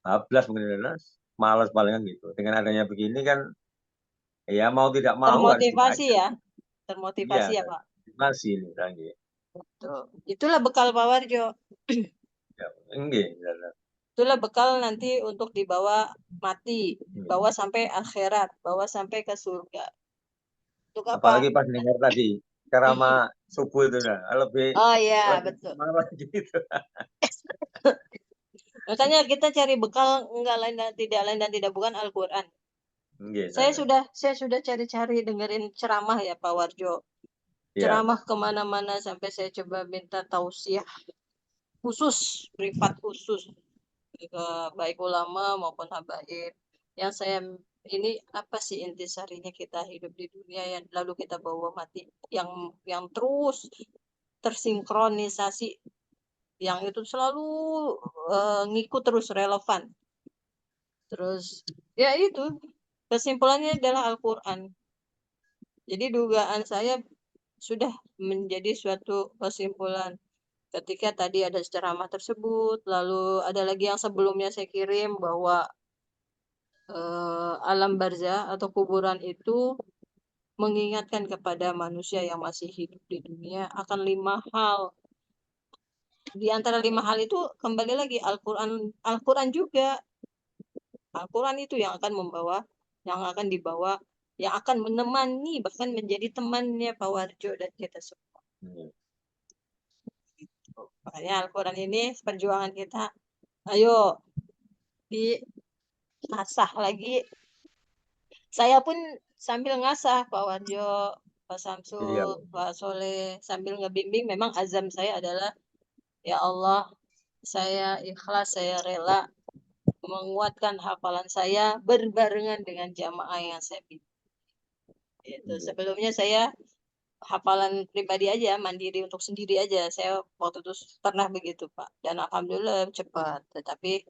12 mungkin malas palingan gitu. Dengan adanya begini kan ya mau tidak mau harus Termotivasi dibaca. ya, Iya, termotivasi ya Pak. masih ini lagi. Tuh. Itulah bekal Pak Warjo. Ya, enggak. Itulah bekal nanti untuk dibawa mati, bawa sampai akhirat, bawa sampai ke surga. Untuk apa? Apalagi pas dengar tadi ceramah subuh itu nah, lebih Oh iya, betul. marah gitu. Makanya kita cari bekal enggak lain dan tidak bukan Al-Qur'an. Enggak, Saya sudah cari-cari dengerin ceramah ya Pak Warjo. ya. Ceramah kemana-mana sampai saya coba minta tausiah khusus, privat khusus ke baik ulama maupun habaib. Yang saya ini apa sih intisarinya kita hidup di dunia yang lalu kita bawa mati yang terus tersinkronisasi yang itu selalu ngikut terus relevan. Terus ya itu kesimpulannya adalah Al-Qur'an. Jadi dugaan saya sudah menjadi suatu kesimpulan ketika tadi ada ceramah tersebut, lalu ada lagi yang sebelumnya saya kirim bahwa alam barzah atau kuburan itu mengingatkan kepada manusia yang masih hidup di dunia akan 5 hal. Di antara 5 hal itu kembali lagi Al-Quran juga. Al-Quran itu yang akan dibawa, yang akan menemani, bahkan menjadi temannya Pak Warjo dan kita semua. Makanya Al-Quran ini perjuangan kita, ayo diasah lagi. Saya pun sambil ngasah Pak Warjo, Pak Samsul, Pak Soleh, sambil ngebimbing, memang azam saya adalah, ya Allah, saya ikhlas, saya rela menguatkan hafalan saya berbarengan dengan jamaah yang saya bimbing. Itu sebelumnya saya hafalan pribadi aja, mandiri untuk sendiri aja. Saya waktu itu pernah begitu, Pak. Dan alhamdulillah cepat. Tetapi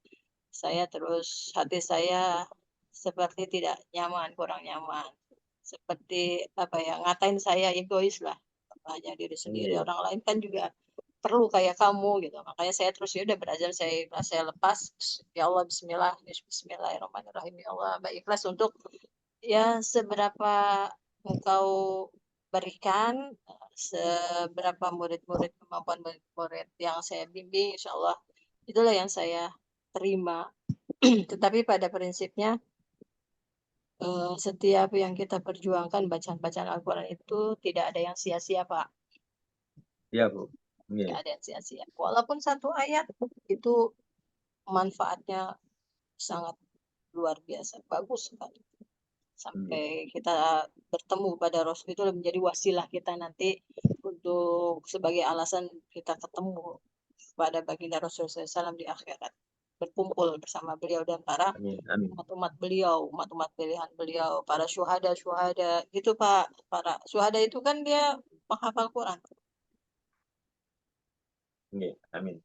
saya terus hati saya seperti tidak nyaman, kurang nyaman. Seperti apa ya, ngatain saya egois lah. Hanya diri sendiri, orang lain kan juga perlu kayak kamu gitu. Makanya saya terus ya udah berazam, saya lepas. Ya Allah, Bismillah, Bismillahirrahmanirrahim. Ya Allah, baik ikhlas untuk ya seberapa engkau berikan, seberapa murid-murid, kemampuan murid-murid yang saya bimbing, insya Allah itulah yang saya terima. Tetapi pada prinsipnya setiap yang kita perjuangkan bacaan-bacaan Al-Quran itu tidak ada yang sia-sia, Pak. Iya, Bu. Tidak ada yang sia-sia. Walaupun satu ayat itu manfaatnya sangat luar biasa, bagus sekali. Sampai kita bertemu pada Rasul itu menjadi wasilah kita nanti untuk sebagai alasan kita ketemu pada baginda Rasulullah SAW di akhirat. Berkumpul bersama beliau dan para umat-umat beliau, umat-umat pilihan beliau, para syuhada gitu Pak. Para syuhada itu kan dia menghafal Quran. Amin.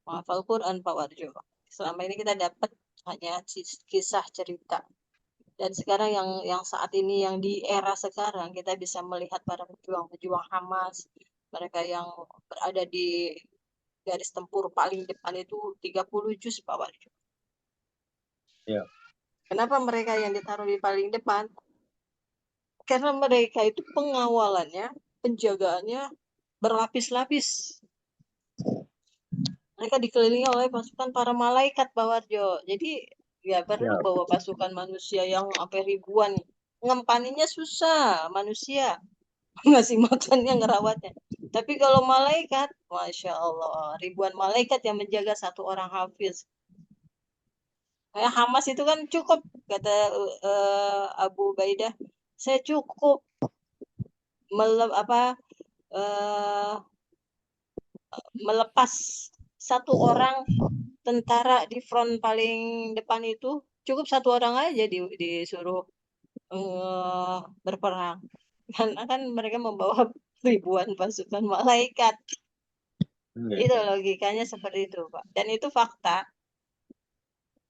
Menghafal Quran Pak Warjo. Selama ini kita dapat hanya kisah cerita. Dan sekarang yang saat ini, yang di era sekarang, kita bisa melihat para pejuang-pejuang Hamas, mereka yang berada di garis tempur paling depan itu 30 juz Pak Warjo. Ya. Kenapa mereka yang ditaruh di paling depan? Karena mereka itu pengawalannya, penjagaannya berlapis-lapis. Mereka dikelilingi oleh pasukan para malaikat Pak Warjo. Jadi ya perlu bawa pasukan manusia yang sampai ribuan. Ngempaninya susah manusia. Ngasih makannya, ngerawatnya. Tapi kalau malaikat, Masya Allah, ribuan malaikat yang menjaga satu orang hafiz. Kayak Hamas itu kan cukup, kata Abu Ubaidah, saya cukup melepas satu orang tentara di front paling depan itu, cukup satu orang aja disuruh berperang. Karena kan mereka membawa ribuan pasukan malaikat. Itu logikanya seperti itu, Pak. Dan itu fakta.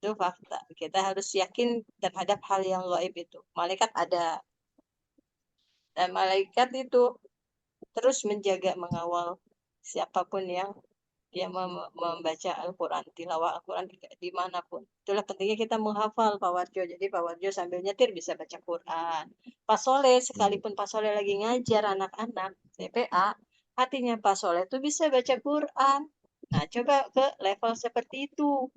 Itu fakta. Kita harus yakin terhadap hal yang gaib itu. Malaikat ada. Dan malaikat itu terus menjaga, mengawal siapapun yang dia membaca Al-Quran, tilawah Al-Quran dimanapun. Itulah pentingnya kita menghafal Pak Warjo. Jadi Pak Warjo sambil nyetir bisa baca Quran. Pak Soleh, sekalipun Pak Soleh lagi ngajar anak-anak TPA, hatinya Pak Soleh itu bisa baca Quran. Nah, coba ke level seperti itu.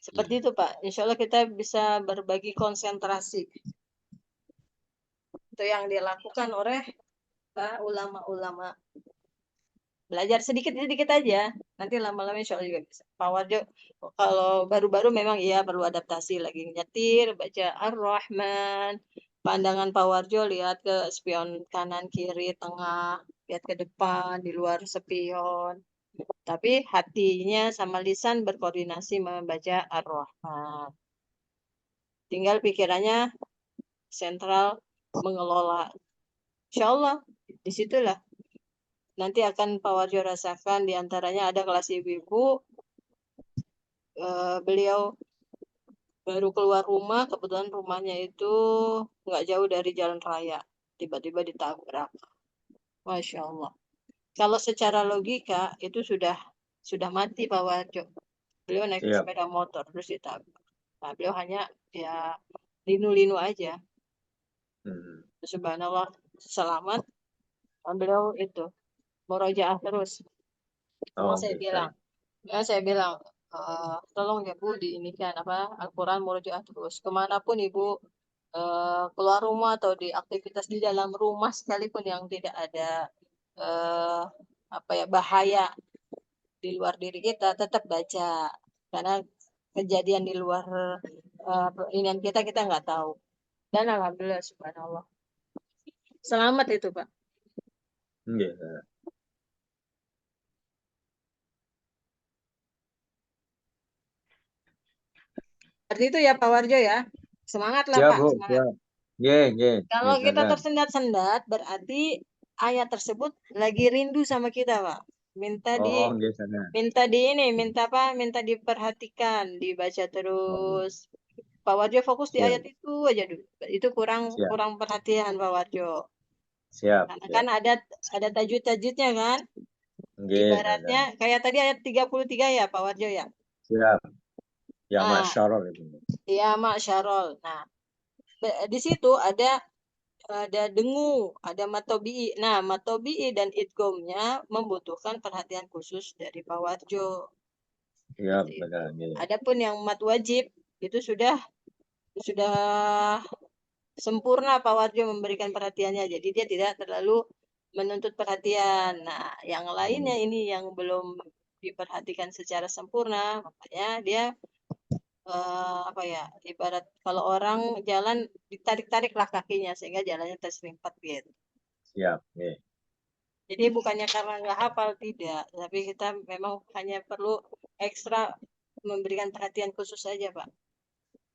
Seperti itu Pak. Insya Allah kita bisa berbagi konsentrasi. Itu yang dilakukan oleh ulama-ulama. Belajar sedikit-sedikit aja, nanti lama-lama insya Allah juga bisa. Pak Warjo, kalau baru-baru memang iya perlu adaptasi, lagi nyetir, baca Ar-Rahman, pandangan Pak Warjo lihat ke spion kanan, kiri, tengah, lihat ke depan, di luar spion. Tapi hatinya sama lisan berkoordinasi membaca Ar-Rahman. Tinggal pikirannya sentral mengelola. Insya Allah, disitulah nanti akan Pak Warjo rasakan. Diantaranya ada kelas ibu-ibu, beliau baru keluar rumah, kebetulan rumahnya itu nggak jauh dari jalan raya, tiba-tiba ditabrak. Masya Allah. Kalau secara logika itu sudah mati Pak Warjo. Beliau naik sepeda motor terus ditabrak. Nah, beliau hanya ya linu-linu aja. Subhanallah, selamat. Beliau itu murojaah terus. Saya bilang, tolong ya Bu diinikan Al-Quran murojaah terus. Kemanapun Ibu keluar rumah atau di aktivitas di dalam rumah sekalipun yang tidak ada bahaya di luar diri kita, tetap baca. Karena kejadian di luar inian kita nggak tahu. Dan alhamdulillah subhanallah. Selamat itu Pak. Seperti itu ya Pak Warjo ya. Semangat lah Pak. Semangat. Kalau kita tersendat-sendat berarti ayat tersebut lagi rindu sama kita Pak. Minta diperhatikan, dibaca terus. Pak Warjo fokus di ayat itu aja dulu. Itu kurang perhatian Pak Warjo. Karena kan ada tajwid-tajwidnya kan. Ibaratnya kayak tadi ayat 33 ya Pak Warjo ya. Siap. Ya Ma'syarol itu. Ya Ma'syarol. Nah, di situ ada dengu, ada matobi'i. Nah, matobi'i dan idgomnya membutuhkan perhatian khusus dari Pak Warjo. Iya, benar. Adapun yang mat wajib itu sudah sudah sempurna Pak Warjo memberikan perhatiannya. Jadi dia tidak terlalu menuntut perhatian. Nah, yang lainnya ini yang belum diperhatikan secara sempurna, makanya dia apa ya, ibarat kalau orang jalan ditarik-tariklah kakinya sehingga jalannya terserimpet gitu. Siap. Nggih. Jadi bukannya karena nggak hafal, tidak, tapi kita memang hanya perlu ekstra memberikan perhatian khusus saja, Pak.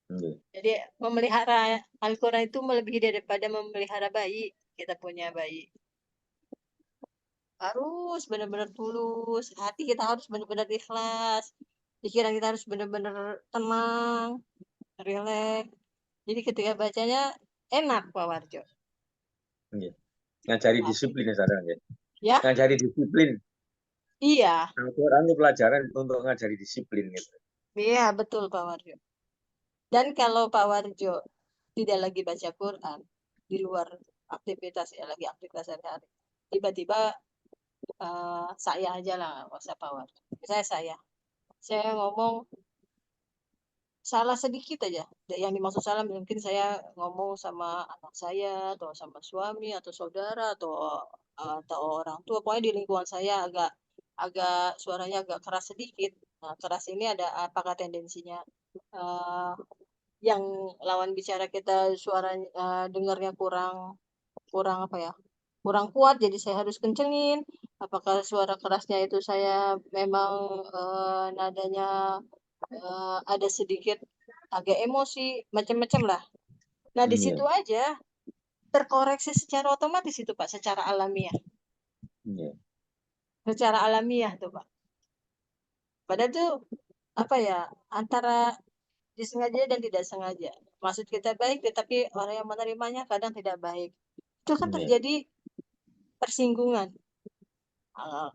Nggih. Jadi memelihara Al-Quran itu melebihi daripada memelihara bayi. Kita punya bayi. Harus benar-benar tulus. Hati kita harus benar-benar ikhlas. Pikiran kita harus benar-benar tenang, rileks. Jadi ketika bacanya enak, Pak Warjo. Nggih. Ngajari disiplin ya sekarang ya. Ya, Ngajari disiplin. iya. Al-Quran itu pelajaran untuk ngajari disiplin gitu. Iya, betul Pak Warjo. Dan kalau Pak Warjo tidak lagi baca Quran, di luar aktivitas, ya lagi aktivitas sehari-hari, tiba-tiba saya aja lah, nggak usah Pak Warjo. Saya ngomong salah sedikit aja. Yang dimaksud salah mungkin saya ngomong sama anak saya, atau sama suami, atau saudara, atau orang tua. Pokoknya di lingkungan saya agak agak suaranya agak keras sedikit. Nah, keras ini ada apakah tendensinya eh, yang lawan bicara kita suaranya dengarnya kurang kurang apa ya? Kurang kuat, jadi saya harus kencengin. Apakah suara kerasnya itu saya memang nadanya ada sedikit agak emosi, macam-macam lah. Nah, di situ Nggih. aja terkoreksi secara otomatis itu Pak, secara alamiah. Nggih. Secara alamiah tuh Pak. Padahal tuh apa ya, antara disengaja dan tidak sengaja. Maksud kita baik, tetapi orang yang menerimanya kadang tidak baik. Itu kan Nggih. terjadi persinggungan.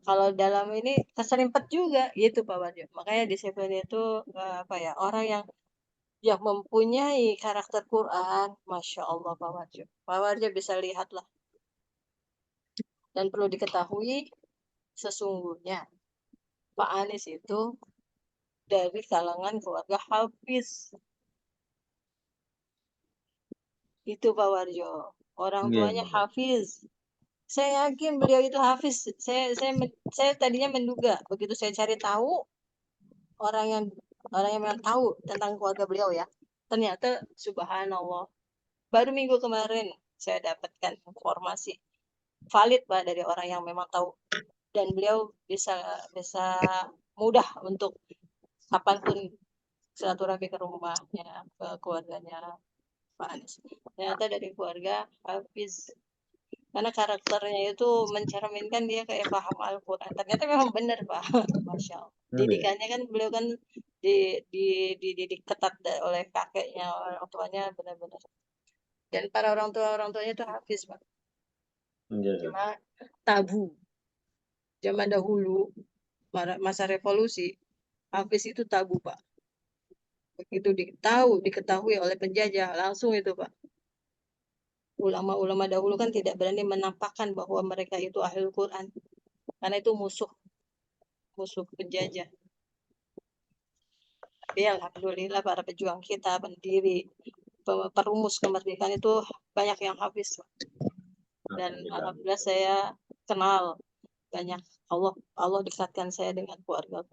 Kalau dalam ini keserimpet juga gitu Pak Warjo. Makanya disiplin itu apa ya, orang yang mempunyai karakter Quran, Masya Allah Pak Warjo. Pak Warjo bisa lihatlah. Dan perlu diketahui, sesungguhnya Pak Anies itu dari kalangan keluarga Hafiz. Itu Pak Warjo. Orang tuanya Nggih. Hafiz. Saya yakin beliau itu Hafiz. Saya tadinya menduga, begitu saya cari tahu orang yang memang tahu tentang keluarga beliau ya. Ternyata subhanallah. Baru minggu kemarin saya dapatkan informasi valid Pak dari orang yang memang tahu, dan beliau bisa bisa mudah untuk kapanpun silaturahmi ke rumahnya, ke keluarganya Pak Anies. Ternyata dari keluarga Hafiz, karena karakternya itu mencerminkan dia kayak paham Al-Quran. Ternyata memang benar Pak. Masya Allah. Nggih. Didikannya kan beliau kan dididik ketat oleh kakeknya, orang tuanya benar-benar. Dan para orang tuanya itu Hafiz Pak. Nggih. Cuma tabu zaman dahulu, masa revolusi, Hafiz itu tabu Pak. Begitu diketahui oleh penjajah, langsung itu Pak. Ulama-ulama dahulu kan tidak berani menampakkan bahwa mereka itu ahli Quran, karena itu musuh penjajah. Tapi alhamdulillah para pejuang kita, pendiri, perumus kemerdekaan itu banyak yang Hafiz. Dan alhamdulillah saya kenal banyak. Allah dekatkan saya dengan keluarga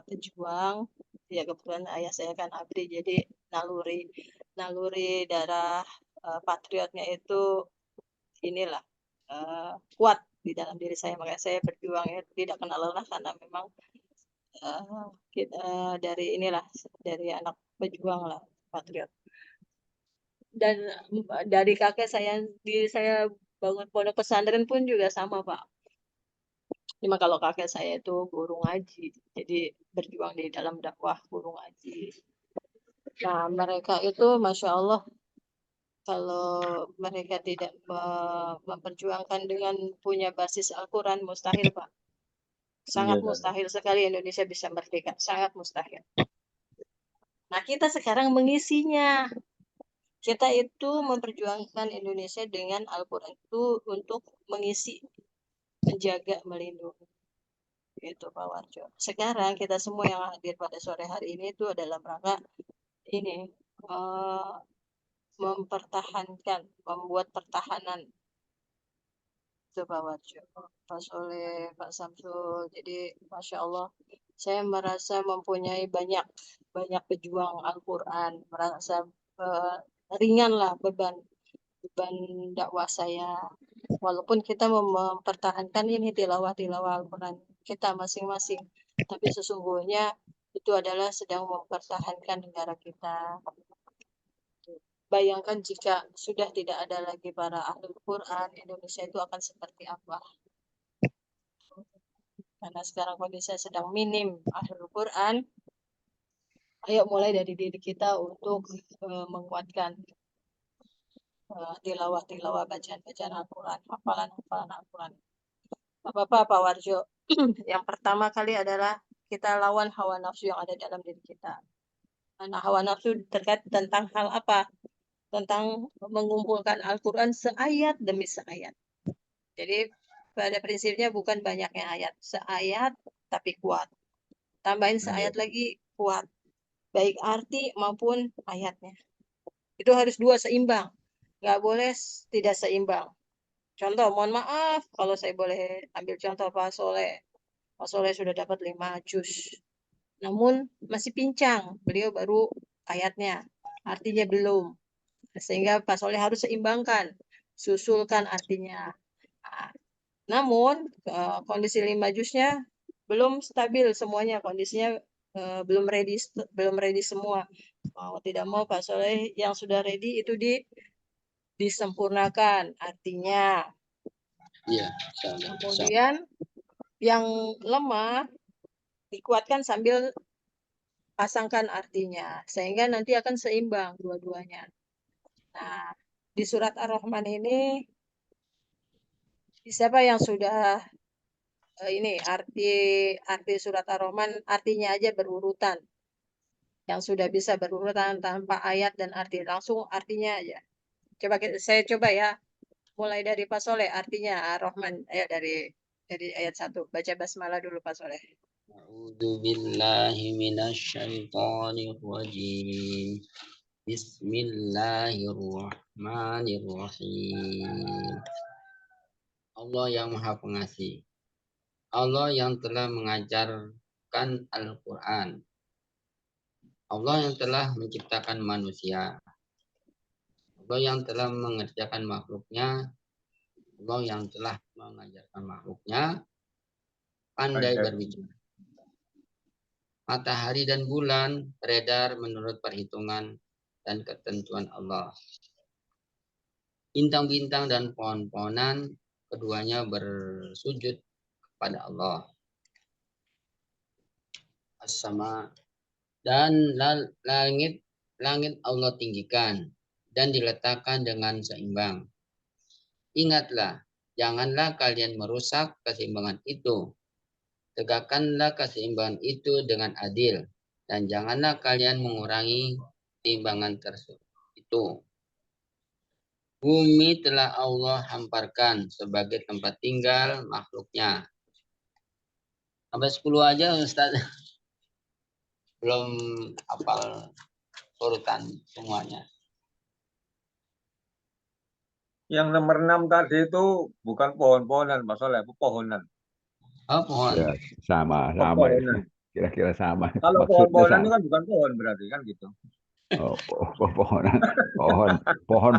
pejuang. Ya kebetulan ayah saya kan abdi, jadi naluri darah patriotnya itu inilah kuat di dalam diri saya. Makanya saya berjuang ya, tidak kenal lelah, karena memang kita dari anak pejuang lah, patriot. Dan dari kakek saya bangun pondok pesantren pun juga sama Pak. Cuma kalau kakek saya itu guru ngaji, jadi berjuang di dalam dakwah guru ngaji. Nah, mereka itu Masya Allah, kalau mereka tidak memperjuangkan dengan punya basis Al-Quran, mustahil Pak. Sangat mustahil sekali Indonesia bisa merdeka, sangat mustahil. Nah, kita sekarang mengisinya. Kita itu memperjuangkan Indonesia dengan Al-Quran itu untuk mengisi, menjaga, melindungi. Itu Pak Warjo. Sekarang kita semua yang hadir pada sore hari ini itu adalah rangka ini mempertahankan, membuat pertahanan. Itu Pak Warjo, Pak Soleh, Pak Samsul. Jadi Masya Allah, saya merasa mempunyai banyak pejuang Al-Quran, merasa ringan lah beban dakwah saya. Walaupun kita mempertahankan ini tilawah Al-Quran kita masing-masing, tapi sesungguhnya itu adalah sedang mempertahankan negara kita. Bayangkan jika sudah tidak ada lagi para ahli Quran, Indonesia itu akan seperti apa? Karena sekarang kondisinya sedang minim ahli Quran. Ayo mulai dari diri kita untuk menguatkan tilawah bacaan Al-Quran, hafalan Al-Quran. Bapak, Pak Warjo, yang pertama kali adalah kita lawan hawa nafsu yang ada dalam diri kita. Nah, hawa nafsu terkait tentang hal apa? Tentang mengumpulkan Al-Quran seayat demi seayat. Jadi pada prinsipnya bukan banyaknya ayat, seayat tapi kuat. Tambahin seayat lagi kuat, baik arti maupun ayatnya. Itu harus dua seimbang, nggak boleh tidak seimbang. Contoh, mohon maaf kalau saya boleh ambil contoh Pak Soleh. Pak Soleh sudah dapat 5 juz. Namun masih pincang, beliau baru ayatnya, artinya belum. Sehingga Pak Soleh harus seimbangkan, susulkan artinya. Nah, namun kondisi 5 juznya belum stabil semuanya, kondisinya belum ready semua. Mau tidak mau Pak Soleh yang sudah ready itu disempurnakan artinya. Iya. Kemudian yang lemah dikuatkan sambil pasangkan artinya sehingga nanti akan seimbang dua-duanya. Nah, di surat Ar-Rahman ini siapa yang sudah ini arti surat Ar-Rahman artinya aja berurutan. Yang sudah bisa berurutan tanpa ayat dan arti, langsung artinya aja. Saya coba ya. Mulai dari Pak Soleh artinya Ar-Rahman dari ayat 1. Baca basmalah dulu Pak Soleh. A'udzu billahi minasyaitonir rajim. Bismillahirrahmanirrahim. Allah yang Maha Pengasih. Allah yang telah mengajarkan Al-Quran. Allah yang telah menciptakan manusia. Allah yang telah mengerjakan makhluknya. Allah yang telah mengajarkan makhluknya pandai berbicara. Matahari dan bulan beredar menurut perhitungan dan ketentuan Allah. Bintang-bintang dan pohon-pohonan keduanya bersujud kepada Allah. As-sama dan langit Allah tinggikan dan diletakkan dengan seimbang. Ingatlah, janganlah kalian merusak keseimbangan itu. Tegakkanlah keseimbangan itu dengan adil dan janganlah kalian mengurangi timbangan tersebut itu. Bumi telah Allah hamparkan sebagai tempat tinggal makhluknya. Sampai 10 aja Ustaz. Belum hafal urutan semuanya. Yang nomor 6 tadi itu bukan pohon-pohonan, Pak Soleh, pohonan. Oh, pohon. Ya, sama. Kira-kira sama. Kalau pohon-pohonan itu kan bukan pohon berarti kan gitu. Oh,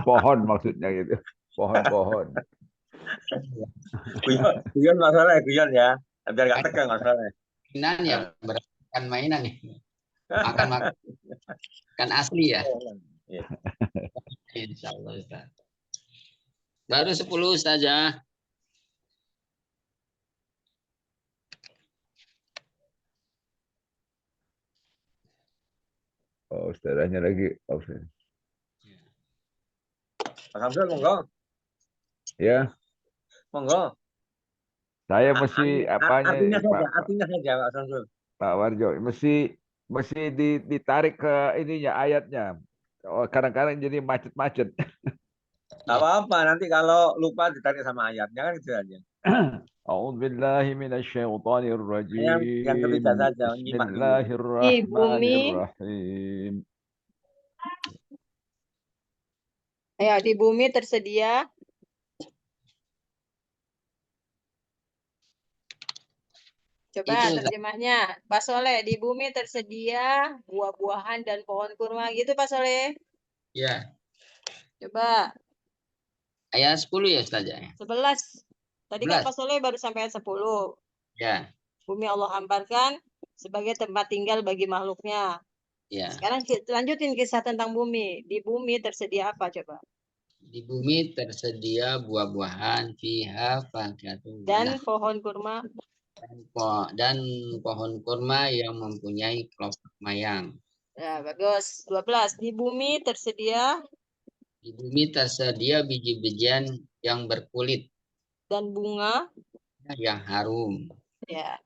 pohon maksudnya gitu. Pohon-pohon. Guyon Pak Soleh, guyon ya. Biar nggak tegang Pak Soleh. Mainan ya, bukan mainan nih. Makan kan asli ya. Insya Allah Ustaz. Baru 10 saja. Oh, ustazahnya lagi. Oh, Pak Samsul, monggo. Ya. Monggo. Saya mesti artinya saja Pak Samsul. Pak Warjo, mesti ditarik ke ininya ayatnya. Oh, kadang-kadang jadi macet-macet. Gak apa-apa, nanti kalau lupa ditarik sama ayatnya kan gitu aja. A'udzubillahi minasyaitonir rajim. Yang ketiga saja. Bismillahirrahmanirrahim. Ya, di bumi tersedia. Coba Itu terjemahnya. Pak Soleh, di bumi tersedia buah-buahan dan pohon kurma gitu Pak Soleh. ya Coba ayat 10 ya Ustaz ya. 11. Tadi kan 11. Pak Soleh baru sampai ayat 10. Ya, Bumi Allah hamparkan sebagai tempat tinggal bagi makhluknya. ya. Sekarang lanjutin kisah tentang bumi. Di bumi tersedia apa coba? Di bumi tersedia buah-buahan fiha fakihatun Dan pohon kurma. dan pohon kurma yang mempunyai kelopak mayang. Ya, bagus. 12. Di bumi tersedia Di bumi tersedia biji-bijian yang berkulit dan bunga. yang harum. Ya.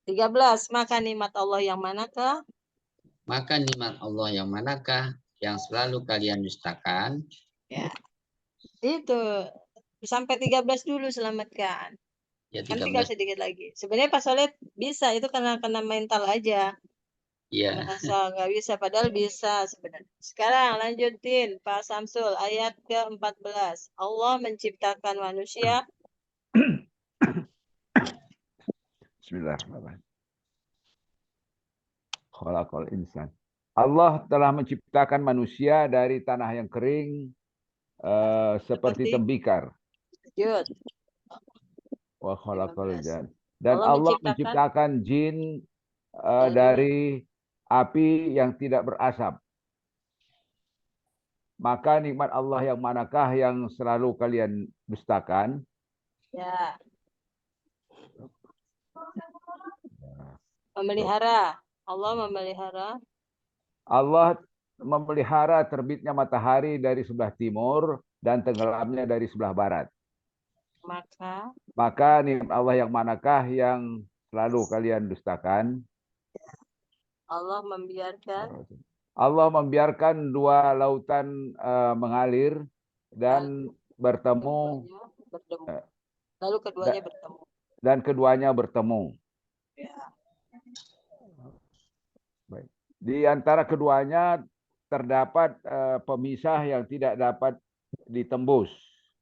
13. Maka nikmat Allah yang manakah? Maka nikmat Allah yang manakah yang selalu kalian dustakan? Ya. Itu. Sampai 13 dulu selamatkan. Ya Kan tinggal 13. sedikit lagi. Sebenarnya Pak Soleh bisa. Itu karena kena mental aja. Ya. Merasa nggak bisa. Padahal bisa sebenarnya. Sekarang lanjutin Pak Samsul. Ayat ke-14. Allah menciptakan manusia. Bismillahirrahmanirrahim. Khalaqal insan. Allah telah menciptakan manusia dari tanah yang kering seperti tembikar. Lanjut. Wa khalaqal 15. jan. Dan Allah menciptakan jin dari api yang tidak berasap. Maka nikmat Allah yang manakah yang selalu kalian dustakan? Ya. Memelihara. Allah memelihara. Allah memelihara terbitnya matahari dari sebelah timur dan tenggelamnya dari sebelah barat. Maka nikmat Allah yang manakah yang selalu kalian dustakan? Allah membiarkan dua lautan mengalir dan bertemu. Lalu keduanya bertemu. Dan keduanya bertemu. Ya. Baik. Di antara keduanya terdapat pemisah yang tidak dapat ditembus.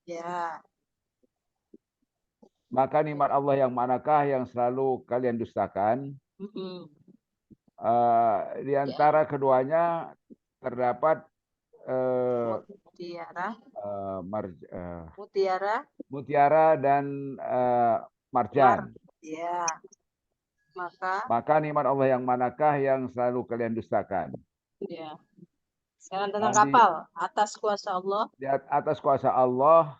Ya. Maka nikmat Allah yang manakah yang selalu kalian dustakan? Di antara keduanya terdapat mutiara dan marjan. Ya. Maka nikmat Allah yang manakah yang selalu kalian dustakan? Ya. Sekarang tentang kapal. Atas kuasa Allah. Di atas kuasa Allah,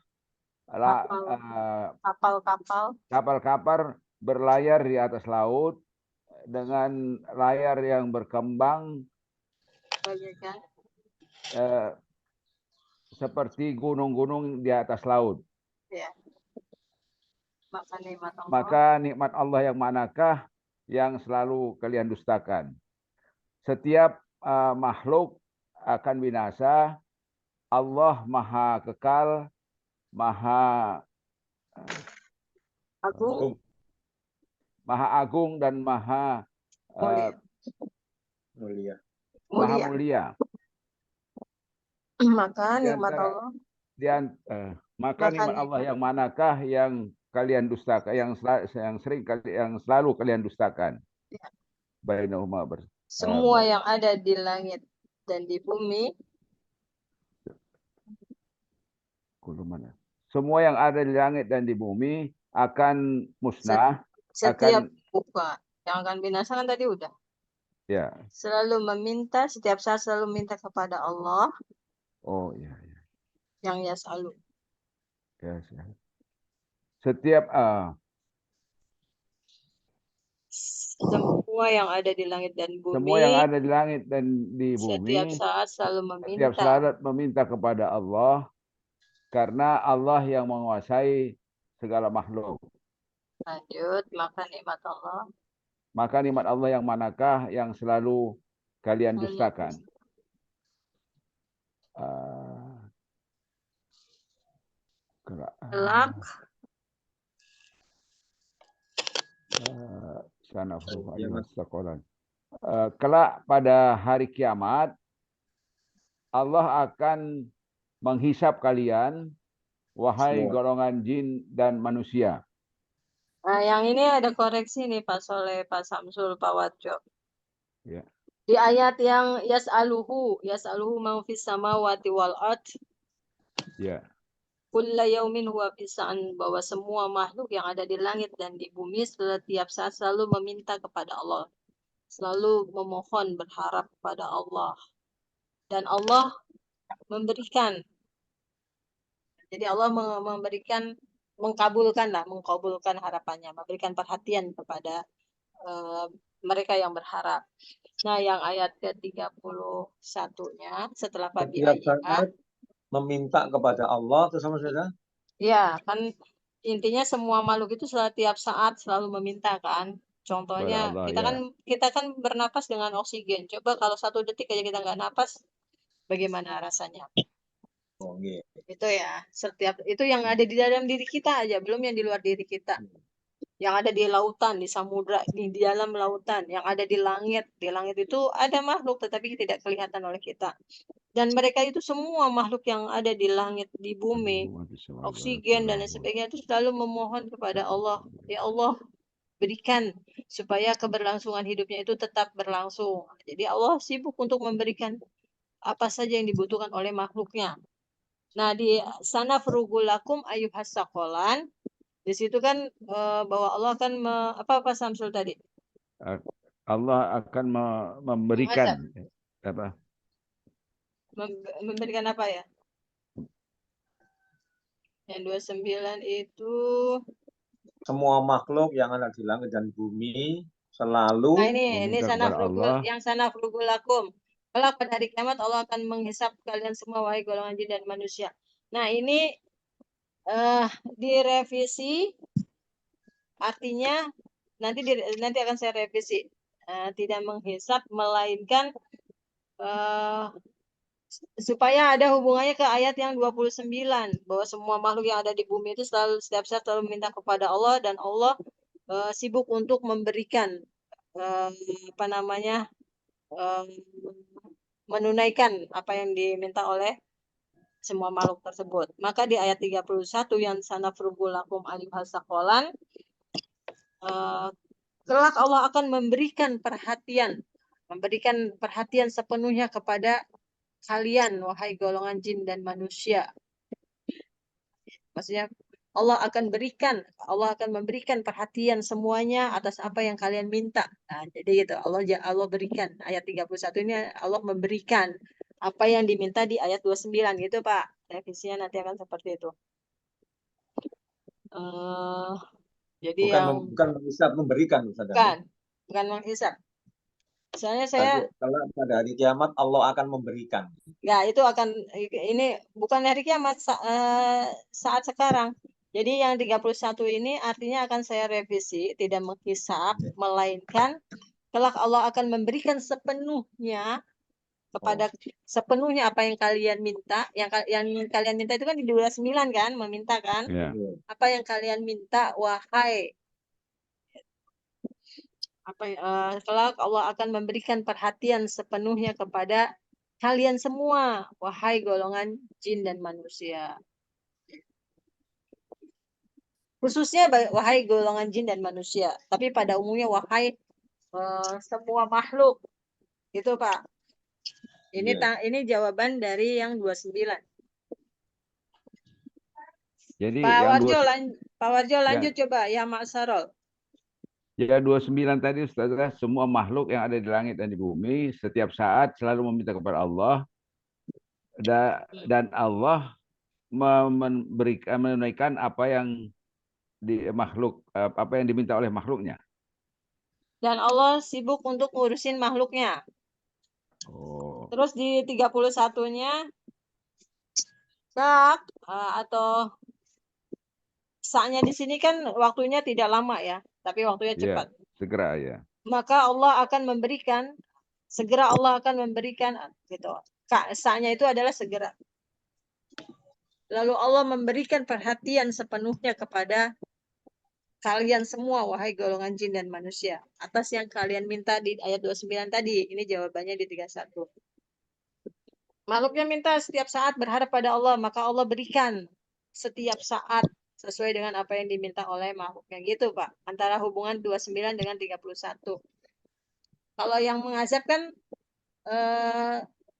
kapal-kapal berlayar di atas laut dengan layar yang berkembang seperti gunung-gunung di atas laut. Ya. Maka nikmat Allah yang manakah yang selalu kalian dustakan? Setiap makhluk akan binasa. Allah Maha Kekal, Maha Agung, Maha Agung dan Maha mulia. Maha mulia. Maka nikmat Allah. Maka nikmat Allah yang manakah yang kalian dustakan, yang selalu kalian dustakan? Ya. Bainahuma semua yang ada di langit dan di bumi. Semua yang ada di langit dan di bumi akan musnah. Setiap bukan. Yang akan binasa kan tadi udah. Ya. Selalu meminta, setiap saat selalu minta kepada Allah. Oh iya. Yang ya selalu. Ya. Setiap semua yang ada di langit dan bumi. Semua yang ada di langit dan di bumi. Setiap saat selalu meminta. Setiap saat meminta kepada Allah. Karena Allah yang menguasai segala makhluk. Lanjut, maka nikmat Allah. Maka nikmat Allah yang manakah yang selalu kalian dustakan? Kelak. Kelak pada hari kiamat, Allah akan menghisap kalian, wahai Semua. golongan jin dan manusia. Nah, yang ini ada koreksi nih Pak Soleh, Pak Samsul, Pak Warjo. Ya. Di ayat yang yas'aluhu man fis samawati wal ard, Ya. kulla yaumin huwa fisa'an, bahwa semua makhluk yang ada di langit dan di bumi setiap saat selalu meminta kepada Allah, selalu memohon, berharap kepada Allah, dan Allah memberikan. Jadi Allah memberikan, mengkabulkan harapannya, memberikan perhatian kepada mereka yang berharap. Nah, yang ayat ke-31-nya setelah Fabi Setiap Ayyah, saat meminta kepada Allah, terus sama saudara? ya kan intinya semua makhluk itu setiap saat selalu meminta kan. Contohnya Allah, kita kan bernapas dengan oksigen. Coba kalau 1 detik aja kita nggak napas, bagaimana rasanya? Oh, iya. Itu ya, setiap itu yang ada di dalam diri kita aja, belum yang di luar diri kita. Yang ada di lautan, di samudra, di dalam lautan, yang ada di langit. Di langit itu ada makhluk tetapi tidak kelihatan oleh kita. Dan mereka itu semua makhluk yang ada di langit, di bumi, oksigen dan lain sebagainya itu selalu memohon kepada Allah. Ya Allah, berikan supaya keberlangsungan hidupnya itu tetap berlangsung. Jadi Allah sibuk untuk memberikan apa saja yang dibutuhkan oleh makhluknya. Nah, di sana frugulakum ayuhas sakolan, di situ kan bahwa Allah akan apa Samsul tadi? Allah akan memberikan apa? Memberikan apa ya? Yang 29 itu semua makhluk yang ada di langit dan bumi selalu nah ini sana Allah. yang sana frugulakum. Kelak pada hari kiamat Allah akan menghisap kalian semua wahai golongan jin dan manusia. Nah, ini direvisi, artinya nanti akan saya revisi. Tidak menghisap melainkan supaya ada hubungannya ke ayat yang 29 bahwa semua makhluk yang ada di bumi itu setiap saat selalu meminta kepada Allah dan Allah sibuk untuk memberikan menunaikan apa yang diminta oleh semua makhluk tersebut. Maka di ayat 31 yang sana frugulakum alihasaqolan, kelak Allah akan memberikan perhatian sepenuhnya kepada kalian wahai golongan jin dan manusia. Maksudnya Allah akan memberikan perhatian semuanya atas apa yang kalian minta. Nah, jadi gitu, Allah berikan. Ayat 31 ini Allah memberikan apa yang diminta di ayat 29 gitu, Pak. Revisinya nanti akan seperti itu. Jadi bukan menghisap, memberikan, bukan menghisap. Misalnya kalau pada hari kiamat Allah akan memberikan. Ya, itu akan, ini bukan hari kiamat, saat sekarang. Jadi yang 31 ini artinya akan saya revisi, tidak menghisap, melainkan kelak Allah akan memberikan sepenuhnya kepada sepenuhnya apa yang kalian minta. Yang kalian minta itu kan di 29 kan, meminta kan? Ya. Apa yang kalian minta, wahai kelak Allah akan memberikan perhatian sepenuhnya kepada kalian semua, wahai golongan jin dan manusia. Khususnya wahai golongan jin dan manusia, tapi pada umumnya wahai semua makhluk. Gitu, Pak. Ini jawaban dari yang 29. Jadi Pak Warjo lanjut ya. Coba ya Mak Sarol. Ya 29 tadi Ustazah, semua makhluk yang ada di langit dan di bumi setiap saat selalu meminta kepada Allah dan Allah menunaikan apa yang diminta oleh makhluknya. Dan Allah sibuk untuk ngurusin makhluknya. Terus di 31-nya atau saknya di sini kan waktunya tidak lama ya, tapi waktunya cepat. Ya, segera ya. Maka Allah akan memberikan, segera Allah akan memberikan gitu. Saknya itu adalah segera. Lalu Allah memberikan perhatian sepenuhnya kepada kalian semua wahai golongan jin dan manusia atas yang kalian minta di ayat 29 tadi. Ini jawabannya di 31. Makhluknya minta setiap saat berharap pada Allah, maka Allah berikan setiap saat sesuai dengan apa yang diminta oleh makhluknya. Gitu, Pak. Antara hubungan 29 dengan 31. Kalau yang mengazab kan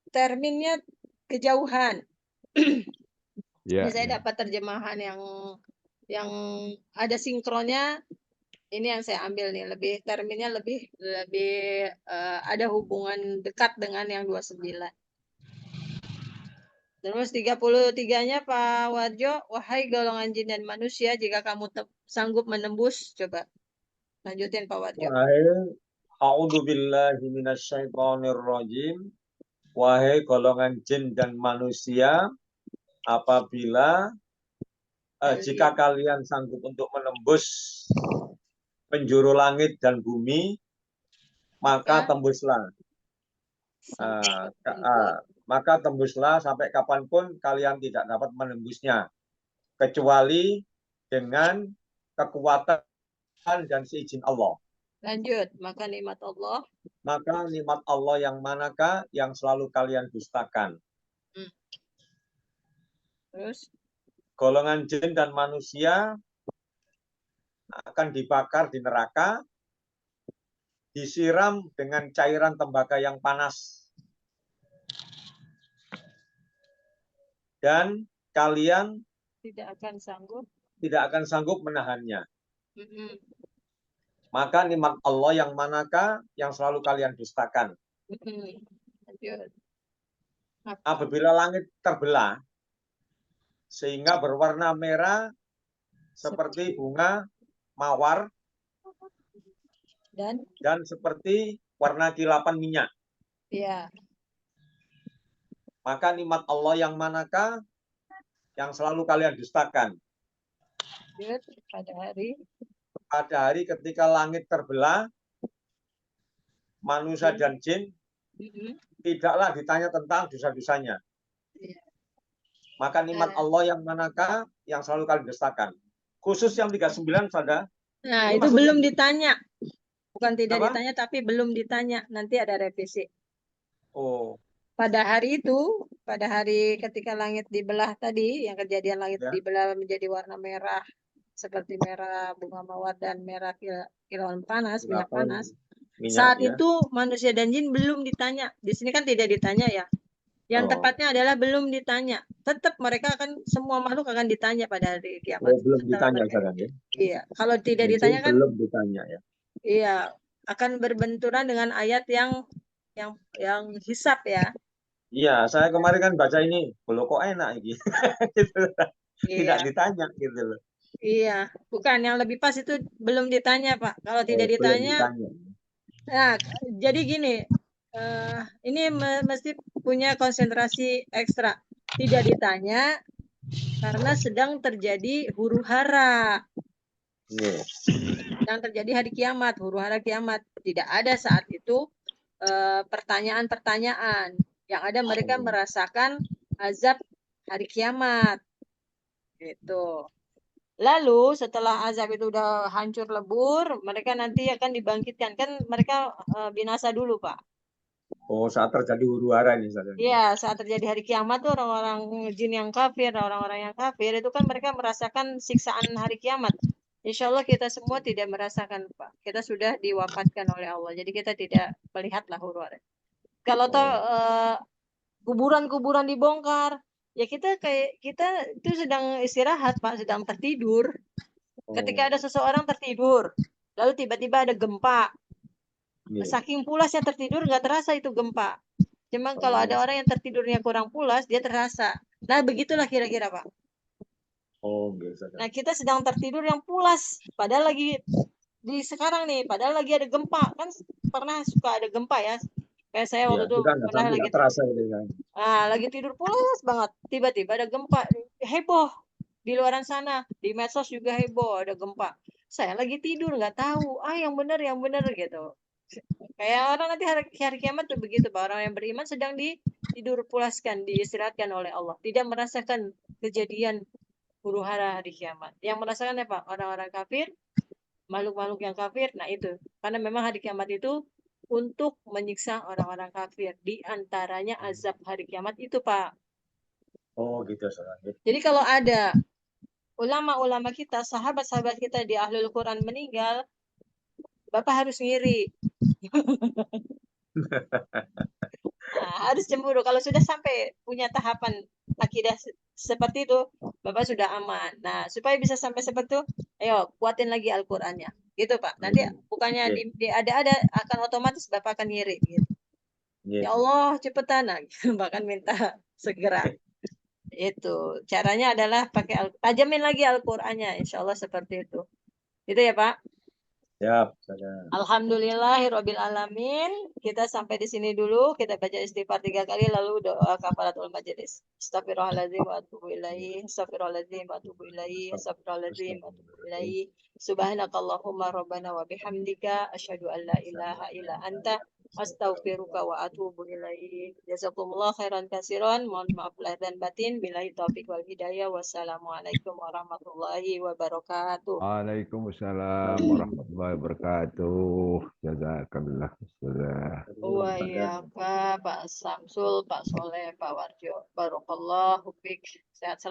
terminnya kejauhan. Ya, Ini saya ya. dapat terjemahan yang ada sinkronnya. Ini yang saya ambil nih, lebih terminnya lebih ada hubungan dekat dengan yang 29. Terus 33-nya Pak Warjo, wahai golongan jin dan manusia, jika kamu sanggup menembus, coba lanjutin Pak Warjo. Wahai a'udzubillahi minasyaitonirrajim. Wahai golongan jin dan manusia, apabila jika kalian sanggup untuk menembus penjuru langit dan bumi, maka tembuslah. Maka tembuslah sampai kapanpun kalian tidak dapat menembusnya, kecuali dengan kekuatan dan seizin Allah. Lanjut, maka nikmat Allah. Maka nikmat Allah yang manakah yang selalu kalian dustakan? Terus? Golongan jin dan manusia akan dibakar di neraka, disiram dengan cairan tembaga yang panas. Dan kalian tidak akan sanggup menahannya. Maka nikmat Allah yang manakah yang selalu kalian dustakan? Apabila langit terbelah sehingga berwarna merah seperti bunga mawar dan seperti warna kilapan minyak. Iya. Maka nikmat Allah yang manakah yang selalu kalian dustakan? Pada hari ketika langit terbelah, manusia dan jin tidaklah ditanya tentang dosa-dosanya. Maka nikmat Allah yang manakah yang selalu kalian dustakan? Khusus yang 39 saja. Nah, itu belum ditanya. Bukan tidak ditanya, tapi belum ditanya. Nanti ada revisi. Oh. Pada hari itu, pada hari ketika langit dibelah tadi, yang kejadian langit dibelah menjadi warna merah, seperti merah bunga mawar dan merah kilauan panas, minyak panas. Saat itu manusia dan jin belum ditanya. Di sini kan tidak ditanya ya. Yang tepatnya adalah belum ditanya. Tetap mereka akan, semua makhluk akan ditanya pada hari kiamat. Belum ditanya sekarang ya. Iya, kalau tidak ditanya kan belum ditanya ya. Iya, akan berbenturan dengan ayat yang hisab ya. Iya, saya kemarin kan baca ini, belum kok enak gitu. Tidak ditanya gitu loh. Iya, bukan, yang lebih pas itu belum ditanya Pak. Kalau tidak ditanya, nah jadi gini, ini mesti punya konsentrasi ekstra. Tidak ditanya karena sedang terjadi huru hara. Sedang terjadi hari kiamat, huru hara kiamat. Tidak ada saat itu pertanyaan-pertanyaan. Yang ada mereka merasakan azab hari kiamat. Gitu. Lalu setelah azab itu udah hancur lebur, mereka nanti akan dibangkitkan. Kan mereka binasa dulu, Pak. Oh, saat terjadi huru hara ini. Iya, saat terjadi hari kiamat tuh orang-orang jin yang kafir, orang-orang yang kafir itu kan mereka merasakan siksaan hari kiamat. Insya Allah kita semua tidak merasakan, Pak. Kita sudah diwafatkan oleh Allah. Jadi kita tidak melihatlah huru hara. Kalau toh kuburan-kuburan dibongkar, ya kita itu sedang istirahat Pak, sedang tertidur. Ketika ada seseorang tertidur, lalu tiba-tiba ada gempa, saking pulasnya tertidur nggak terasa itu gempa. Cuma kalau ada orang yang tertidurnya kurang pulas, dia terasa. Nah begitulah kira-kira Pak. Nah kita sedang tertidur yang pulas, padahal lagi di sekarang nih, padahal lagi ada gempa, kan pernah suka ada gempa ya. Kayak saya waktu itu pernah lagi terasa lagi tidur pulas banget, tiba-tiba ada gempa, heboh di luaran sana, di medsos juga heboh ada gempa. Saya lagi tidur nggak tahu, yang benar gitu. Kayak orang nanti hari kiamat tuh begitu, Pak. Orang yang beriman sedang tidur pulaskan, diistirahatkan oleh Allah, tidak merasakan kejadian huru hara hari kiamat. Yang merasakan apa? Orang-orang kafir, makhluk-makhluk yang kafir. Nah itu, karena memang hari kiamat itu untuk menyiksa orang-orang kafir. Di antaranya azab hari kiamat itu, Pak. Oh gitu Ustazah. Jadi kalau ada ulama-ulama kita, sahabat-sahabat kita di Ahlul Quran meninggal, Bapak harus ngiri. Nah, harus cemburu. Kalau sudah sampai punya tahapan akidah seperti itu, Bapak sudah aman. Nah, supaya bisa sampai seperti itu, ayo kuatin lagi Al-Qur'annya. Gitu, Pak. Nanti bukannya ada akan otomatis Bapak akan ngiri gitu. Ya Allah, cepetan. Nah, bahkan minta segera. Itu. Caranya adalah pakai tajamin lagi Al-Qur'annya. Insya Allah seperti itu. Gitu ya, Pak. Siap, Ustazah. Alhamdulillahirabbil alamin. Kita sampai di sini dulu. Kita baca istighfar 3 kali lalu doa kafaratul majelis. Astagfirullahaladzim wa atubu ilaihi. Astagfirullahaladzim wa atubu ilaihi. Astagfirullahaladzim wa atubu ilaihi. Subhanakallahumma rabbana wa bihamdika asyhadu an la ilaha illa anta astaghfiruka wa atubu ilaihi. Jazakumullah khairan katsiran. Mohon maaf lahir dan batin. Billahi taufik wal hidayah. Wassalamualaikum warahmatullahi wabarakatuh. Waalaikumsalam warahmatullahi wabarakatuh. Jazakallah Ustazah. Iya, Pak Samsul, Pak Soleh, Pak Warjo. Barakallahu fiik. Sehat selalu.